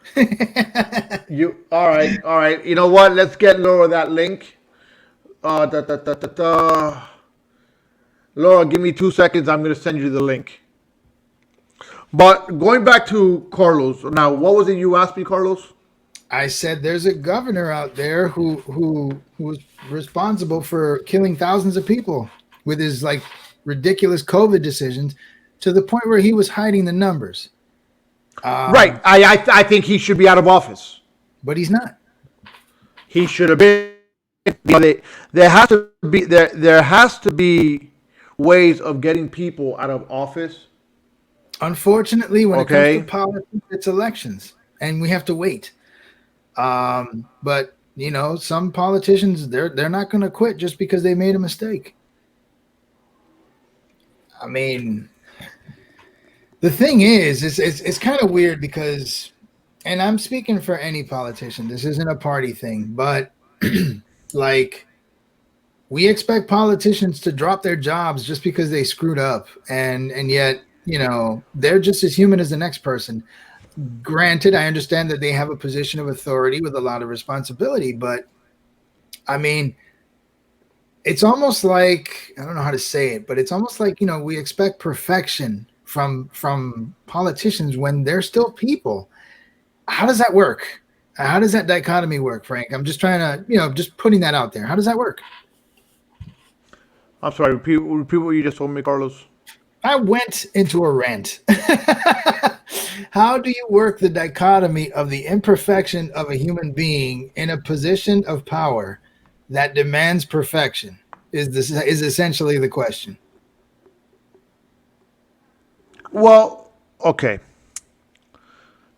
All right. You know what? Let's get Laura that link. Laura, give me 2 seconds. I'm going to send you the link. But going back to Carlos. Now, what was it you asked me, Carlos? I said there's a governor out there who was responsible for killing thousands of people with his ridiculous COVID decisions to the point where he was hiding the numbers. Right. I think he should be out of office. But he's not. He should have been. There has to be ways of getting people out of office. Unfortunately, when it comes to politics, it's elections, and we have to wait. But some politicians they're not going to quit just because they made a mistake. I mean, the thing is, it's kind of weird because, and I'm speaking for any politician, this isn't a party thing, but we expect politicians to drop their jobs just because they screwed up, and yet, they're just as human as the next person. Granted, I understand that they have a position of authority with a lot of responsibility, but I mean, it's almost like, I don't know how to say it, but it's almost like, we expect perfection from politicians when they're still people. How does that work? How does that dichotomy work, Frank? I'm just trying to, just putting that out there. How does that work? I'm sorry, repeat what you just told me, Carlos. I went into a rant. How do you work the dichotomy of the imperfection of a human being in a position of power that demands perfection? Is essentially the question. Well, okay.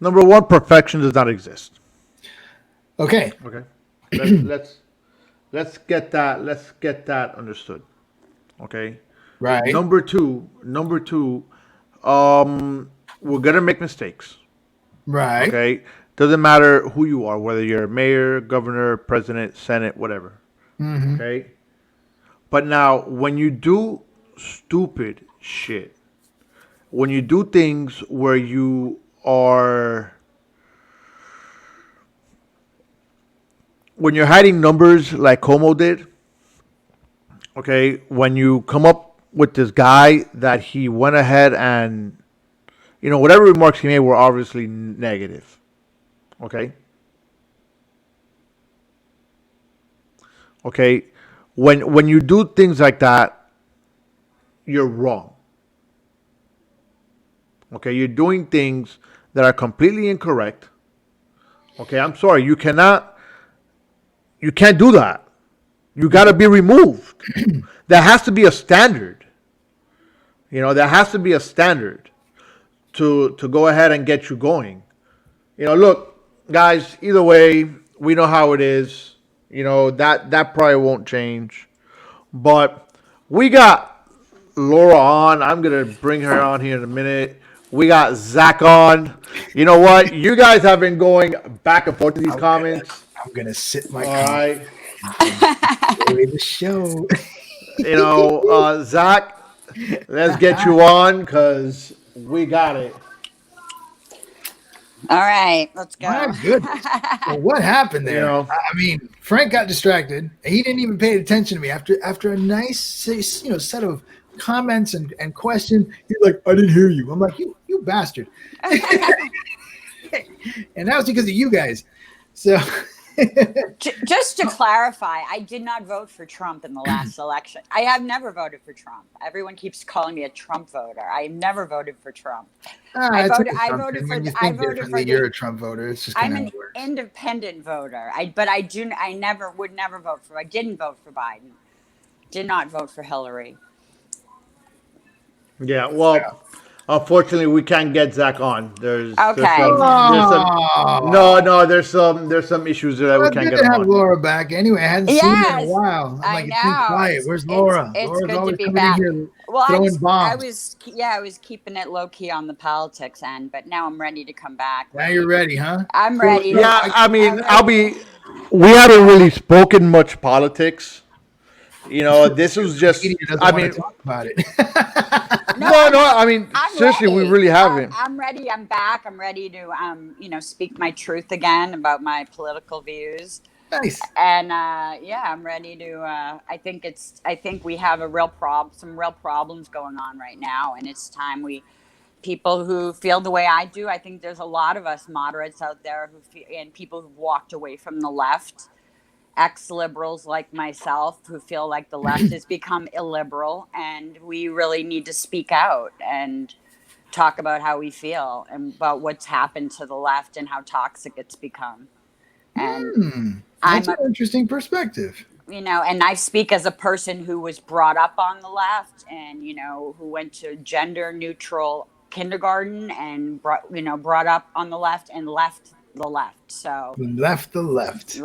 Number one, perfection does not exist. Okay. Let's get that understood. Okay. Right. Number two, we're gonna make mistakes. Right. Okay. Doesn't matter who you are, whether you're mayor, governor, president, senate, whatever. Mm-hmm. Okay. But now, when you do stupid shit, when you do things where you are, when you're hiding numbers like Cuomo did, okay, when you come up with this guy that he went ahead and, whatever remarks he made were obviously negative, okay? Okay, when you do things like that, you're wrong. Okay, you're doing things that are completely incorrect. Okay, I'm sorry, you can't do that. You got to be removed. there has to be a standard. There has to be a standard to go ahead and get you going. Look, guys, either way, we know how it is. That probably won't change. But we got Laura on. I'm going to bring her on here in a minute. We got Zach on. You know what? You guys have been going back and forth to these comments. I'm going to sit my All right. Enjoy the show. Zach, let's get you on because we got it. All right, let's go. My goodness. Well, what happened there? I mean, Frank got distracted. He didn't even pay attention to me after a nice set of comments and questions. He's like, I didn't hear you. I'm like, you bastard. And that was because of you guys. So just to clarify, I did not vote for Trump in the last election. I have never voted for Trump. Everyone keeps calling me a Trump voter. I never voted for Trump. I voted for you're a Trump voter. It's just I'm an independent voter. I would never vote for. I didn't vote for Biden. Did not vote for Hillary. Yeah, well, unfortunately, we can't get Zach on. There's some issues that we can't get to him have on. Laura back. Anyway, I hadn't seen her in a while. I'm like, it's been quiet. Where's Laura? It's Laura's good always to be coming back. in here Well, throwing bombs. I was keeping it low key on the politics end, but now I'm ready to come back. Now you're ready, huh? I'm ready. Yeah, we haven't really spoken much politics. This was just. Talk about it. Seriously, we really haven't. I'm ready. I'm back. I'm ready to, speak my truth again about my political views. Nice. And I'm ready to. I think we have some real problems going on right now, and it's time people who feel the way I do. I think there's a lot of us moderates out there and people who've walked away from the left. Ex-liberals like myself who feel like the left has become illiberal, and we really need to speak out and talk about how we feel and about what's happened to the left and how toxic it's become. And that's an interesting perspective. And I speak as a person who was brought up on the left and, who went to gender neutral kindergarten and brought up on the left and left the left. So left the left.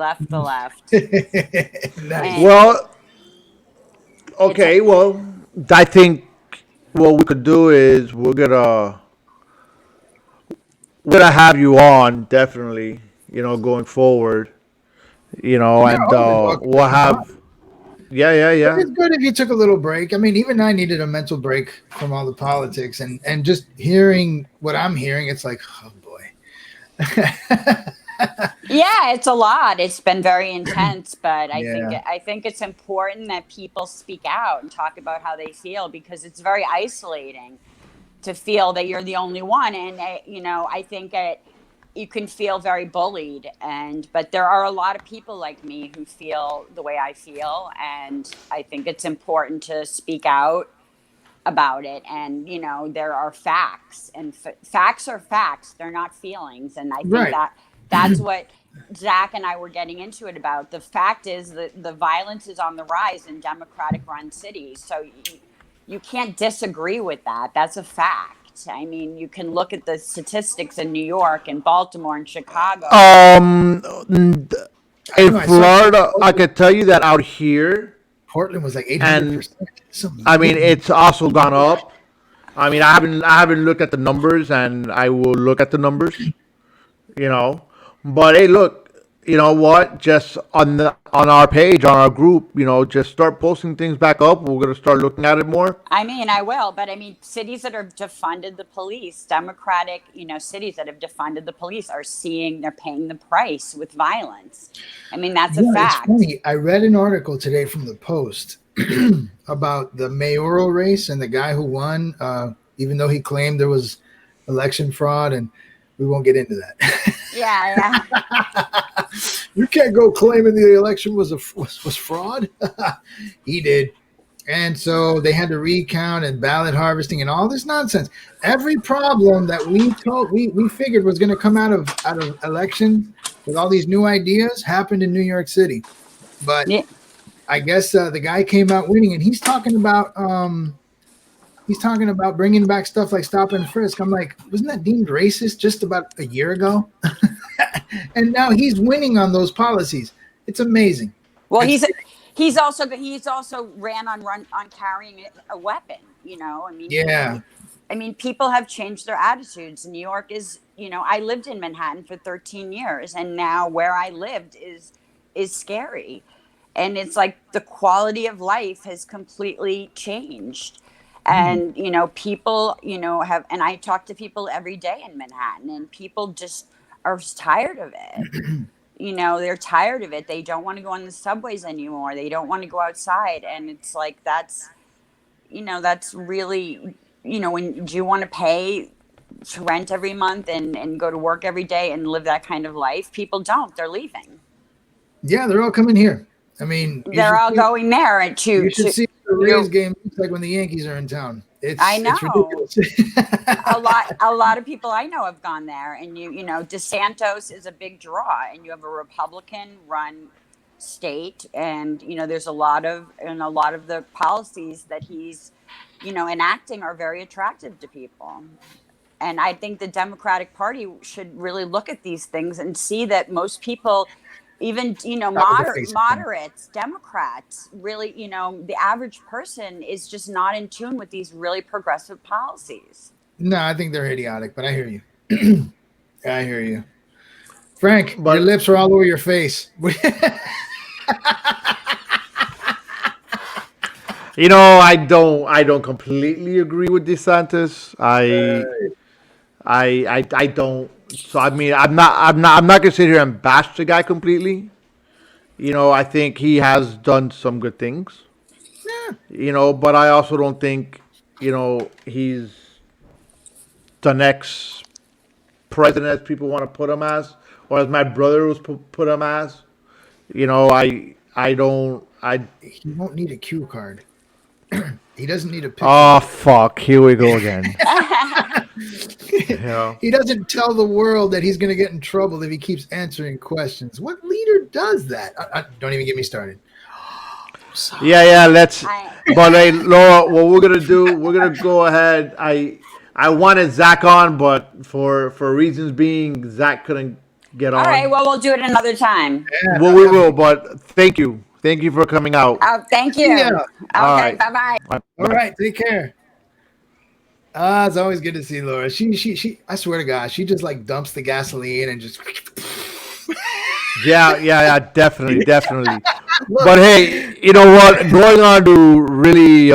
Nice. Well, okay. Well, I think what we could do is we're gonna have you on definitely. Going forward. We'll have. Yeah. It's good if you took a little break. I mean, even I needed a mental break from all the politics and just hearing what I'm hearing. It's like, oh boy. Yeah, it's a lot. It's been very intense, but I think it's important that people speak out and talk about how they feel, because it's very isolating to feel that you're the only one. And I think you can feel very bullied, but there are a lot of people like me who feel the way I feel, and I think it's important to speak out about it. And there are facts, and facts are facts. They're not feelings. And I think that's what Zach and I were getting into it about. The fact is that the violence is on the rise in Democratic run cities, so you can't disagree with that. That's a fact. I mean, you can look at the statistics in New York and Baltimore and Chicago. In Florida, I could tell you that out here, Portland was like 800%. It's also gone up. I haven't looked at the numbers, and I will look at the numbers. But hey, look, you know what? Just on our page, on our group, just start posting things back up. We're gonna start looking at it more. I will, but cities that have defunded the police, Democratic, cities that have defunded the police they're paying the price with violence. That's a fact. It's funny. I read an article today from the Post about the mayoral race and the guy who won, even though he claimed there was election fraud, and we won't get into that. Yeah. You can't go claiming the election was fraud. He did. And so they had to recount and ballot harvesting and all this nonsense. Every problem that we figured was going to come out of election with all these new ideas happened in New York City. But I guess the guy came out winning, and he's talking about bringing back stuff like stop and frisk. I'm like, wasn't that deemed racist just about a year ago? And now he's winning on those policies. It's amazing. Well, he's also ran on carrying a weapon. I mean, yeah. I mean, people have changed their attitudes. New York is, I lived in Manhattan for 13 years, and now where I lived is scary. And it's like the quality of life has completely changed. And, people, and I talk to people every day in Manhattan, and people just are tired of it. They're tired of it. They don't want to go on the subways anymore. They don't want to go outside. And it's like, that's really, when do you want to pay to rent every month and go to work every day and live that kind of life? People don't. They're leaving. Yeah, they're all coming here. I mean, they're all going there. You should see the Rays game looks like when the Yankees are in town. I know. It's ridiculous. a lot of people I know have gone there, and DeSantis is a big draw, and you have a Republican-run state, and there's a lot of the policies that he's enacting are very attractive to people. And I think the Democratic Party should really look at these things and see that most people, even moderates, Democrats, really, the average person is just not in tune with these really progressive policies. No, I think they're idiotic, but I hear you. I hear you, Frank. Your lips are all over your face. I don't completely agree with DeSantis. I don't. So I mean, I'm not gonna sit here and bash the guy completely. I think he has done some good things. Yeah. But I also don't think, he's the next president as people want to put him as, or as my brother was put him as. I don't. He won't need a cue card. He doesn't need a picture. Oh fuck! Here we go again. He doesn't tell the world that he's going to get in trouble if he keeps answering questions. What leader does that? Don't even get me started. Yeah. Let's. But hey, Laura, what we're gonna do? We're gonna go ahead. I wanted Zach on, but for reasons being, Zach couldn't get on. All right. Well, we'll do it another time. Yeah, well, we will. But thank you. Thank you for coming out. Oh, thank you. Yeah. Okay. Bye-bye. All right. Take care. It's always good to see Laura. She I swear to God, she just like dumps the gasoline and just. Yeah, definitely. But hey, you know what? Going on to really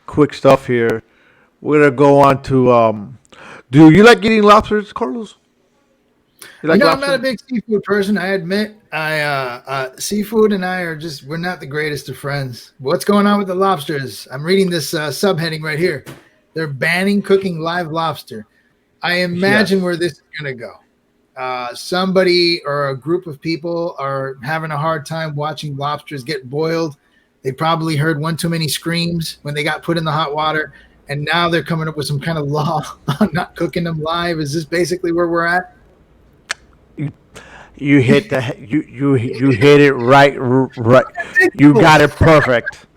quick stuff here. We're gonna go on to. Do you like eating lobsters, Carlos? I'm not a big seafood person. I admit, seafood and I we're not the greatest of friends. What's going on with the lobsters? I'm reading this subheading right here. They're banning cooking live lobster. I imagine where this is going to go. Somebody or a group of people are having a hard time watching lobsters get boiled. They probably heard one too many screams when they got put in the hot water, and now they're coming up with some kind of law on not cooking them live. Is this basically where we're at? You hit you hit it right. You got it perfect.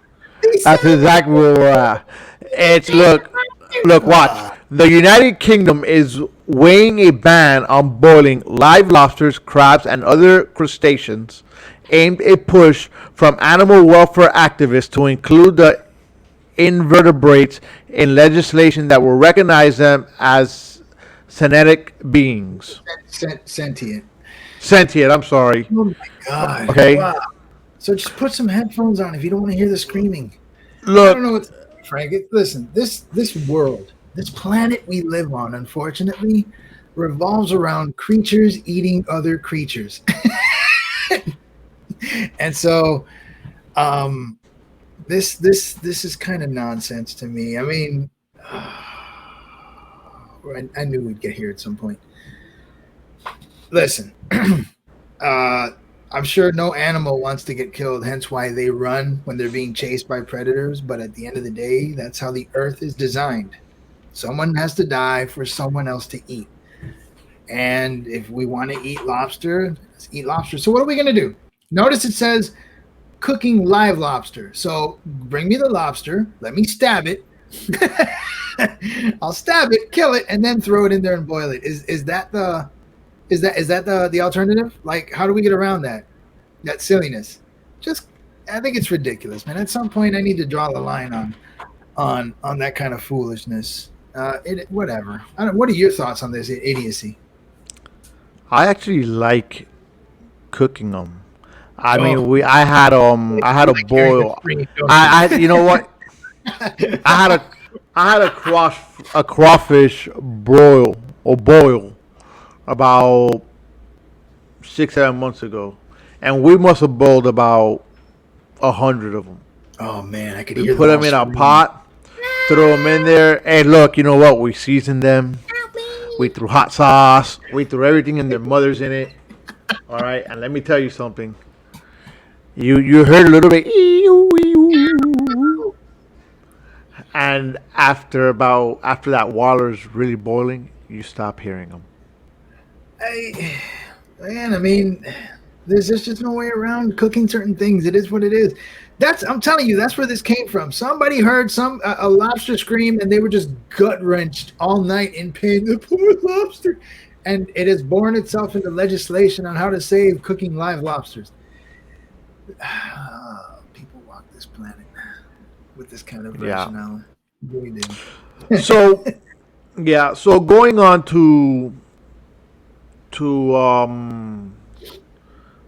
That's exactly where we're at. It's look, watch. The United Kingdom is weighing a ban on boiling live lobsters, crabs, and other crustaceans, aimed a push from animal welfare activists to include the invertebrates in legislation that will recognize them as sentient beings. Sentient, I'm sorry. Oh my God. Okay. Wow. So just put some headphones on if you don't want to hear the screaming. Look, I don't know what, Frank. Listen, this world, this planet we live on, unfortunately, revolves around creatures eating other creatures. And so, this is kind of nonsense to me. I mean, I knew we'd get here at some point. Listen, I'm sure no animal wants to get killed, hence why they run when they're being chased by predators. But at the end of the day, that's how the earth is designed. Someone has to die for someone else to eat. And if we want to eat lobster, let's eat lobster. So what are we going to do? Notice it says cooking live lobster. So bring me the lobster, let me stab it. I'll stab it, kill it, and then throw it in there and boil it. Is that the alternative? Like, how do we get around that silliness? I think it's ridiculous, man. At some point, I need to draw the line on that kind of foolishness. Whatever. What are your thoughts on this idiocy? I actually like cooking them. I mean, I had a boil. You know what? I had a crawfish boil about 6-7 months ago, and we must have boiled about 100 of them. Oh man, I could hear. Put them in a pot, throw them in there, and look, you know what? We seasoned them. We threw hot sauce. We threw everything in their mothers in it. All right, and let me tell you something. You heard a little bit, and after that water's really boiling, you stop hearing them. I mean, there's just no way around cooking certain things. It is what it is. I'm telling you, that's where this came from. Somebody heard a lobster scream, and they were just gut wrenched all night in pain. The poor lobster, and it has borne itself into legislation on how to save cooking live lobsters. People walk this planet with this kind of rationale. We do. So, yeah. So going on to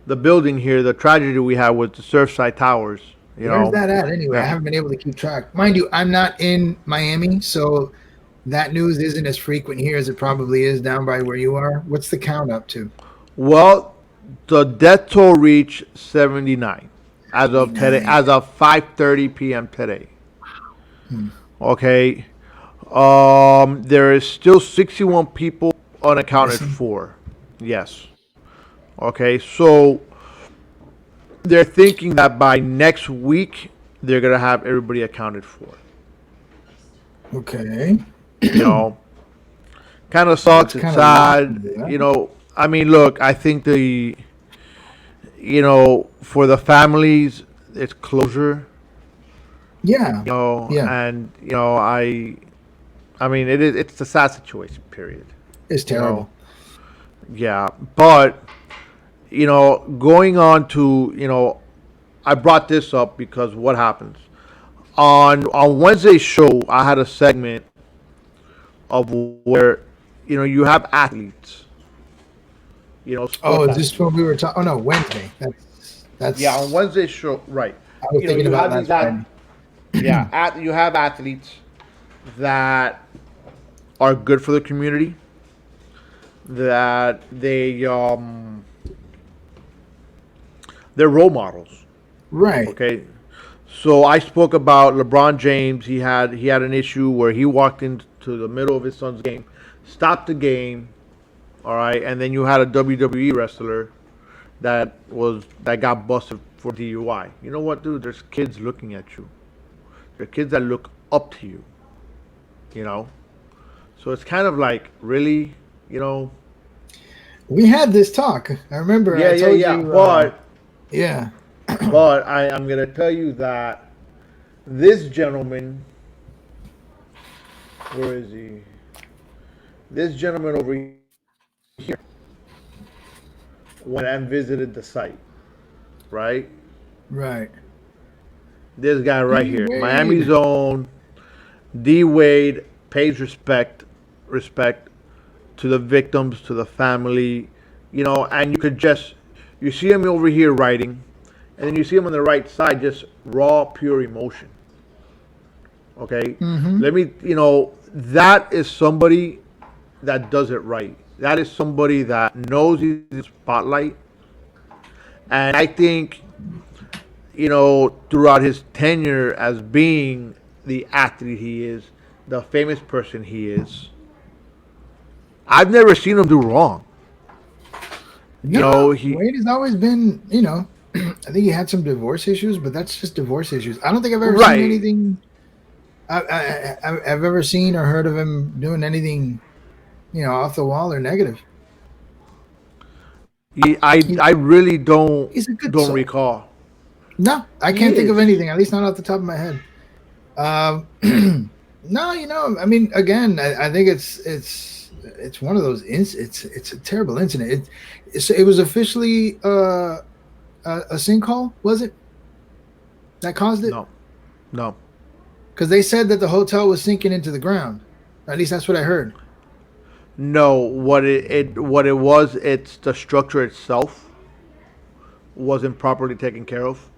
the building here, the tragedy we had with the Surfside Towers. Where's that at anyway? I haven't been able to keep track. Mind you, I'm not in Miami, so that news isn't as frequent here as it probably is down by where you are. What's the count up to? Well, the death toll reached 79 as of today, as of 5:30 p.m. today. Okay. There is still 61 people unaccounted for. Yes. Okay, so they're thinking that by next week they're gonna have everybody accounted for. Okay. Kind of sucks. It's sad. I mean, look, I think for the families, it's closure. Yeah. And I mean, it's a sad situation. Period. It's terrible. Yeah, but going on to I brought this up because what happens on Wednesday's show, I had a segment of where you have athletes. Oh, is this what we were talking? Oh no, Wednesday. That's on Wednesday's show, right? I was thinking about that. You have athletes that are good for the community. That they're role models, right? Okay, so I spoke about LeBron James. He had an issue where he walked into the middle of his son's game, stopped the game, all right, and then you had a WWE wrestler that got busted for DUI. You know what, dude? There's kids looking at you. There are kids that look up to you. So it's kind of like really. We had this talk. I remember. I told you, But I'm gonna tell you that this gentleman, where is he? This gentleman over here went and visited the site, right? Right. This guy right here, Miami's own D Wade, pays respect to the victims, to the family, and you see him over here writing, and then you see him on the right side, just raw, pure emotion. Okay? Let me, that is somebody that does it right. That is somebody that knows he's in the spotlight. And I think, throughout his tenure as being the athlete he is, the famous person he is, I've never seen him do wrong. Wade has always been, I think he had some divorce issues, but that's just divorce issues. I don't think I've ever seen anything. I've ever seen or heard of him doing anything, off the wall or negative. I really don't He's a good don't soul. recall. No, I can't think of anything. At least not off the top of my head. No, I mean, again, I think it's one of those. It's a terrible incident. It was officially a sinkhole, was it? That caused it? No. Because they said that the hotel was sinking into the ground. At least that's what I heard. No, what it was, it's the structure itself wasn't properly taken care of.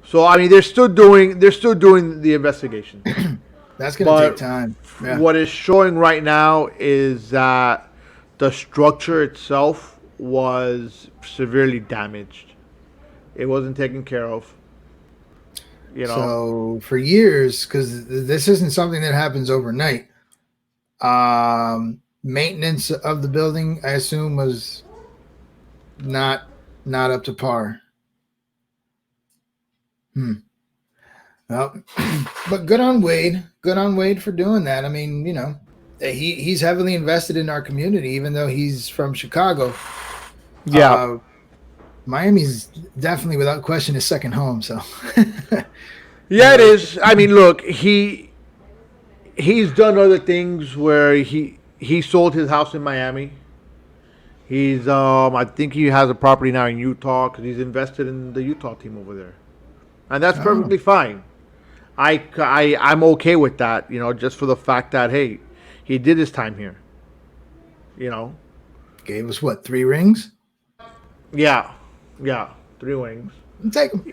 So I mean, they're still doing the investigation. That's gonna take time. Yeah. What is showing right now is that the structure itself was severely damaged. It wasn't taken care of. So for years, because this isn't something that happens overnight. Maintenance of the building, I assume, was not up to par. Well, but good on Wade. Good on Wade for doing that. I mean, he's heavily invested in our community, even though he's from Chicago. Yeah. Miami's definitely, without question, his second home. So. Yeah, it is. I mean, look, he's done other things where he sold his house in Miami. He's I think he has a property now in Utah because he's invested in the Utah team over there, and that's perfectly fine. I'm okay with that, just for the fact that, hey, he did his time here. Gave us what, 3 rings? Yeah, 3 rings. Take them.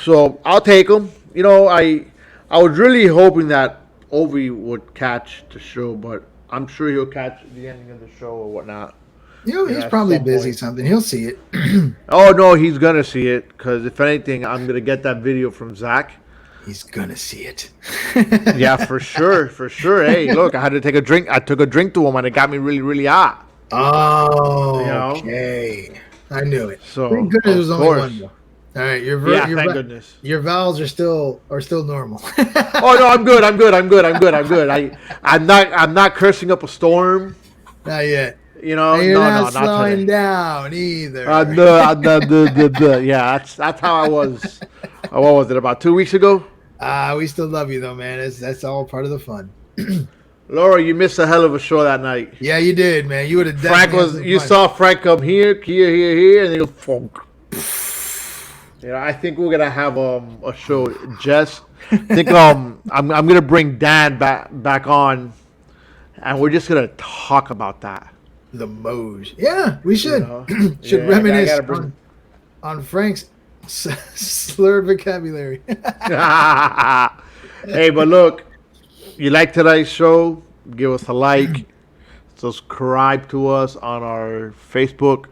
So I'll take them. I was really hoping that Ovi would catch the show, but I'm sure he'll catch the ending of the show or whatnot. He's probably busy something. He'll see it. Oh, no, he's going to see it because, if anything, I'm going to get that video from Zach. He's going to see it. Yeah, for sure. Hey, look, I had to take a drink. I took a drink to him, and it got me really, really hot. Oh, okay. I knew it. So, thank goodness it was only one, though. All right, thank goodness. Your vowels are still normal. Oh no, I'm good. I'm not cursing up a storm. Not yet. You're not slowing down either. Yeah, that's how I was. What was it, about 2 weeks ago? We still love you though, man. That's all part of the fun. Laura, you missed a hell of a show that night. Yeah, you did, man. You would have. You saw Frank come here, and then go funk. I think we're gonna have a show. Jess, I think I'm gonna bring Dan back on, and we're just gonna talk about that. The Moj. Yeah, we should should reminisce on Frank's slurred vocabulary. Hey, but look, you like today's show? Give us a like, subscribe to us on our Facebook,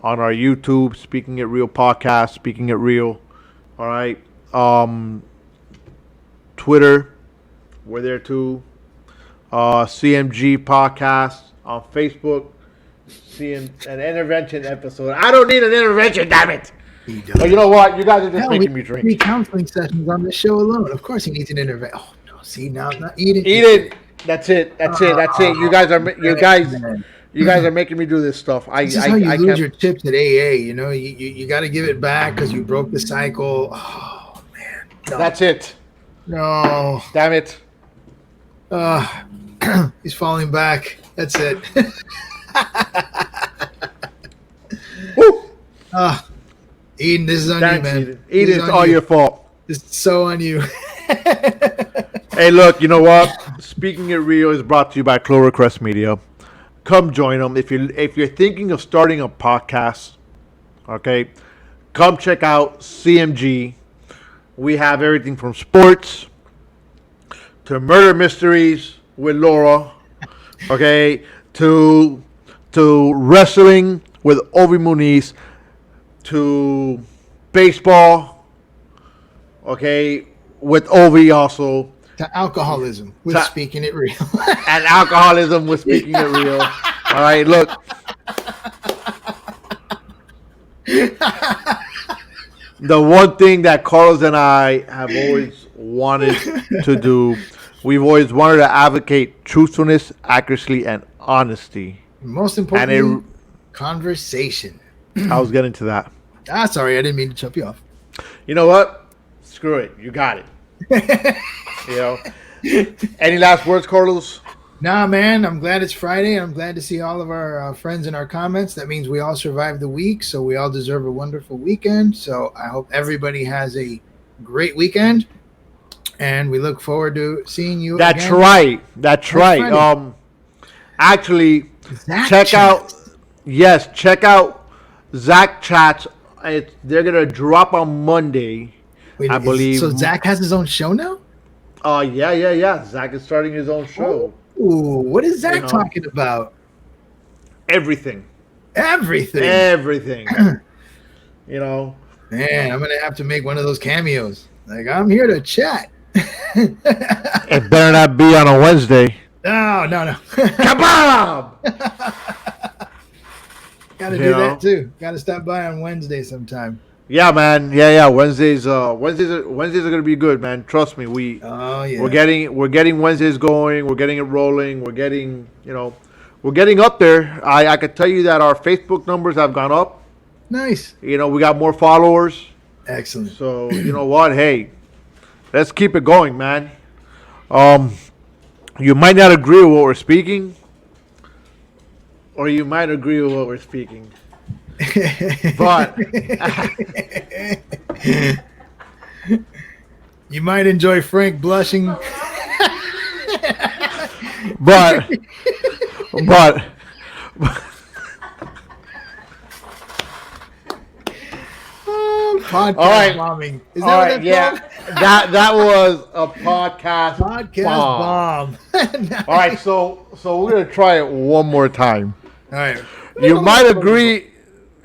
on our YouTube, Speaking It Real podcast, Speaking It Real. All right. Twitter, we're there too. CMG podcast on Facebook. An intervention episode. I don't need an intervention, damn it. But you know what? You guys are just making me drink. 3 counseling sessions on this show alone. Of course he needs an intervention. Oh no! See now, not eating. Eat it. That's it. You guys are making me do this stuff. This is how you lose your chips at AA. You got to give it back because you broke the cycle. Oh man, no. That's it. No, damn it. He's falling back. That's it. Woo. Eden, this is on you, man. Eden, it's all your fault. It's so on you. Hey, look, you know what? Speaking It Real is brought to you by Clovercrest Media. Come join them. If you're thinking of starting a podcast, okay, come check out CMG. We have everything from sports to murder mysteries with Laura, okay, to wrestling with Ovi Muniz, to baseball, okay, with Ovi also. To alcoholism with Speaking It Real. And alcoholism with Speaking It Real. All right, look. The one thing that Carlos and I have always wanted to do, we've always wanted to advocate truthfulness, accuracy, and honesty. Most importantly, conversation. I was getting to that. Sorry, I didn't mean to chop you off. You know what? Screw it. You got it. You know. Any last words, Carlos? Nah, man, I'm glad it's Friday. I'm glad to see all of our friends in our comments. That means we all survived the week, so we all deserve a wonderful weekend. So I hope everybody has a great weekend, and we look forward to seeing you That's again. right. That's right. Actually, check out Zach Chats. They're gonna drop on Monday, Wait, I believe. So Zach has his own show now? Yeah. Zach is starting his own show. Ooh, what is Zach talking about? Everything. You know. Man, I'm gonna have to make one of those cameos. Like, I'm here to chat. It better not be on a Wednesday. No. Kaboom! Gotta do that too. Gotta stop by on Wednesday sometime. Yeah, man. Yeah. Wednesdays are gonna be good, man. Trust me. We're getting Wednesdays going. We're getting it rolling. We're getting up there. I could tell you that our Facebook numbers have gone up. Nice. We got more followers. Excellent. So you know what? Hey, let's keep it going, man. You might not agree with what we're speaking, or you might agree with what we're speaking. But you might enjoy Frank blushing. but podcast bombing. Is that what that's called? that was a podcast bomb. All right, so we're gonna try it one more time. All right. You might agree.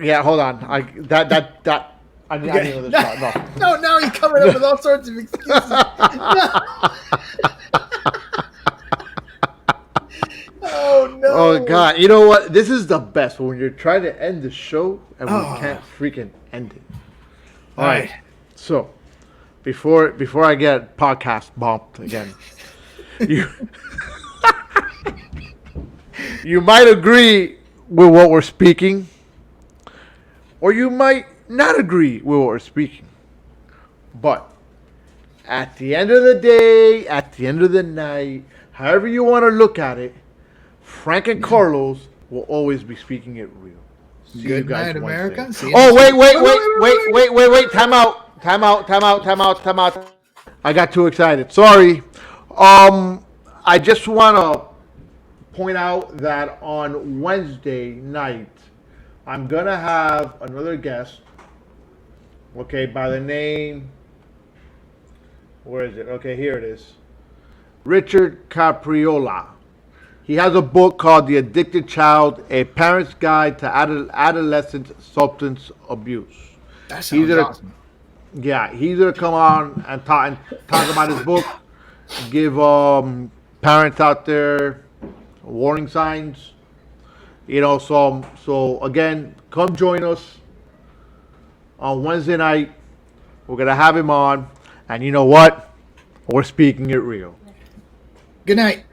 Yeah, hold on. I need another shot. No, now you're coming up with all sorts of excuses. Oh no. Oh God. You know what? This is the best when you're trying to end the show and we can't freaking end it. All right. So before I get podcast bumped again, you might agree with what we're speaking, or you might not agree with what we're speaking. But at the end of the day, at the end of the night, however you want to look at it, Frank and Carlos will always be speaking it real. See Good you guys night, America. Oh, wait. Time out. I got too excited. Sorry. I just want to point out that on Wednesday night, I'm going to have another guest, by the name, where is it? Okay, here it is. Richard Capriola. He has a book called The Addicted Child, A Parent's Guide to Adolescent Substance Abuse. That sounds awesome. Yeah, he's going to come on and talk about his book, give parents out there warning signs. So again, come join us on Wednesday night. We're going to have him on. And you know what? We're speaking it real. Good night.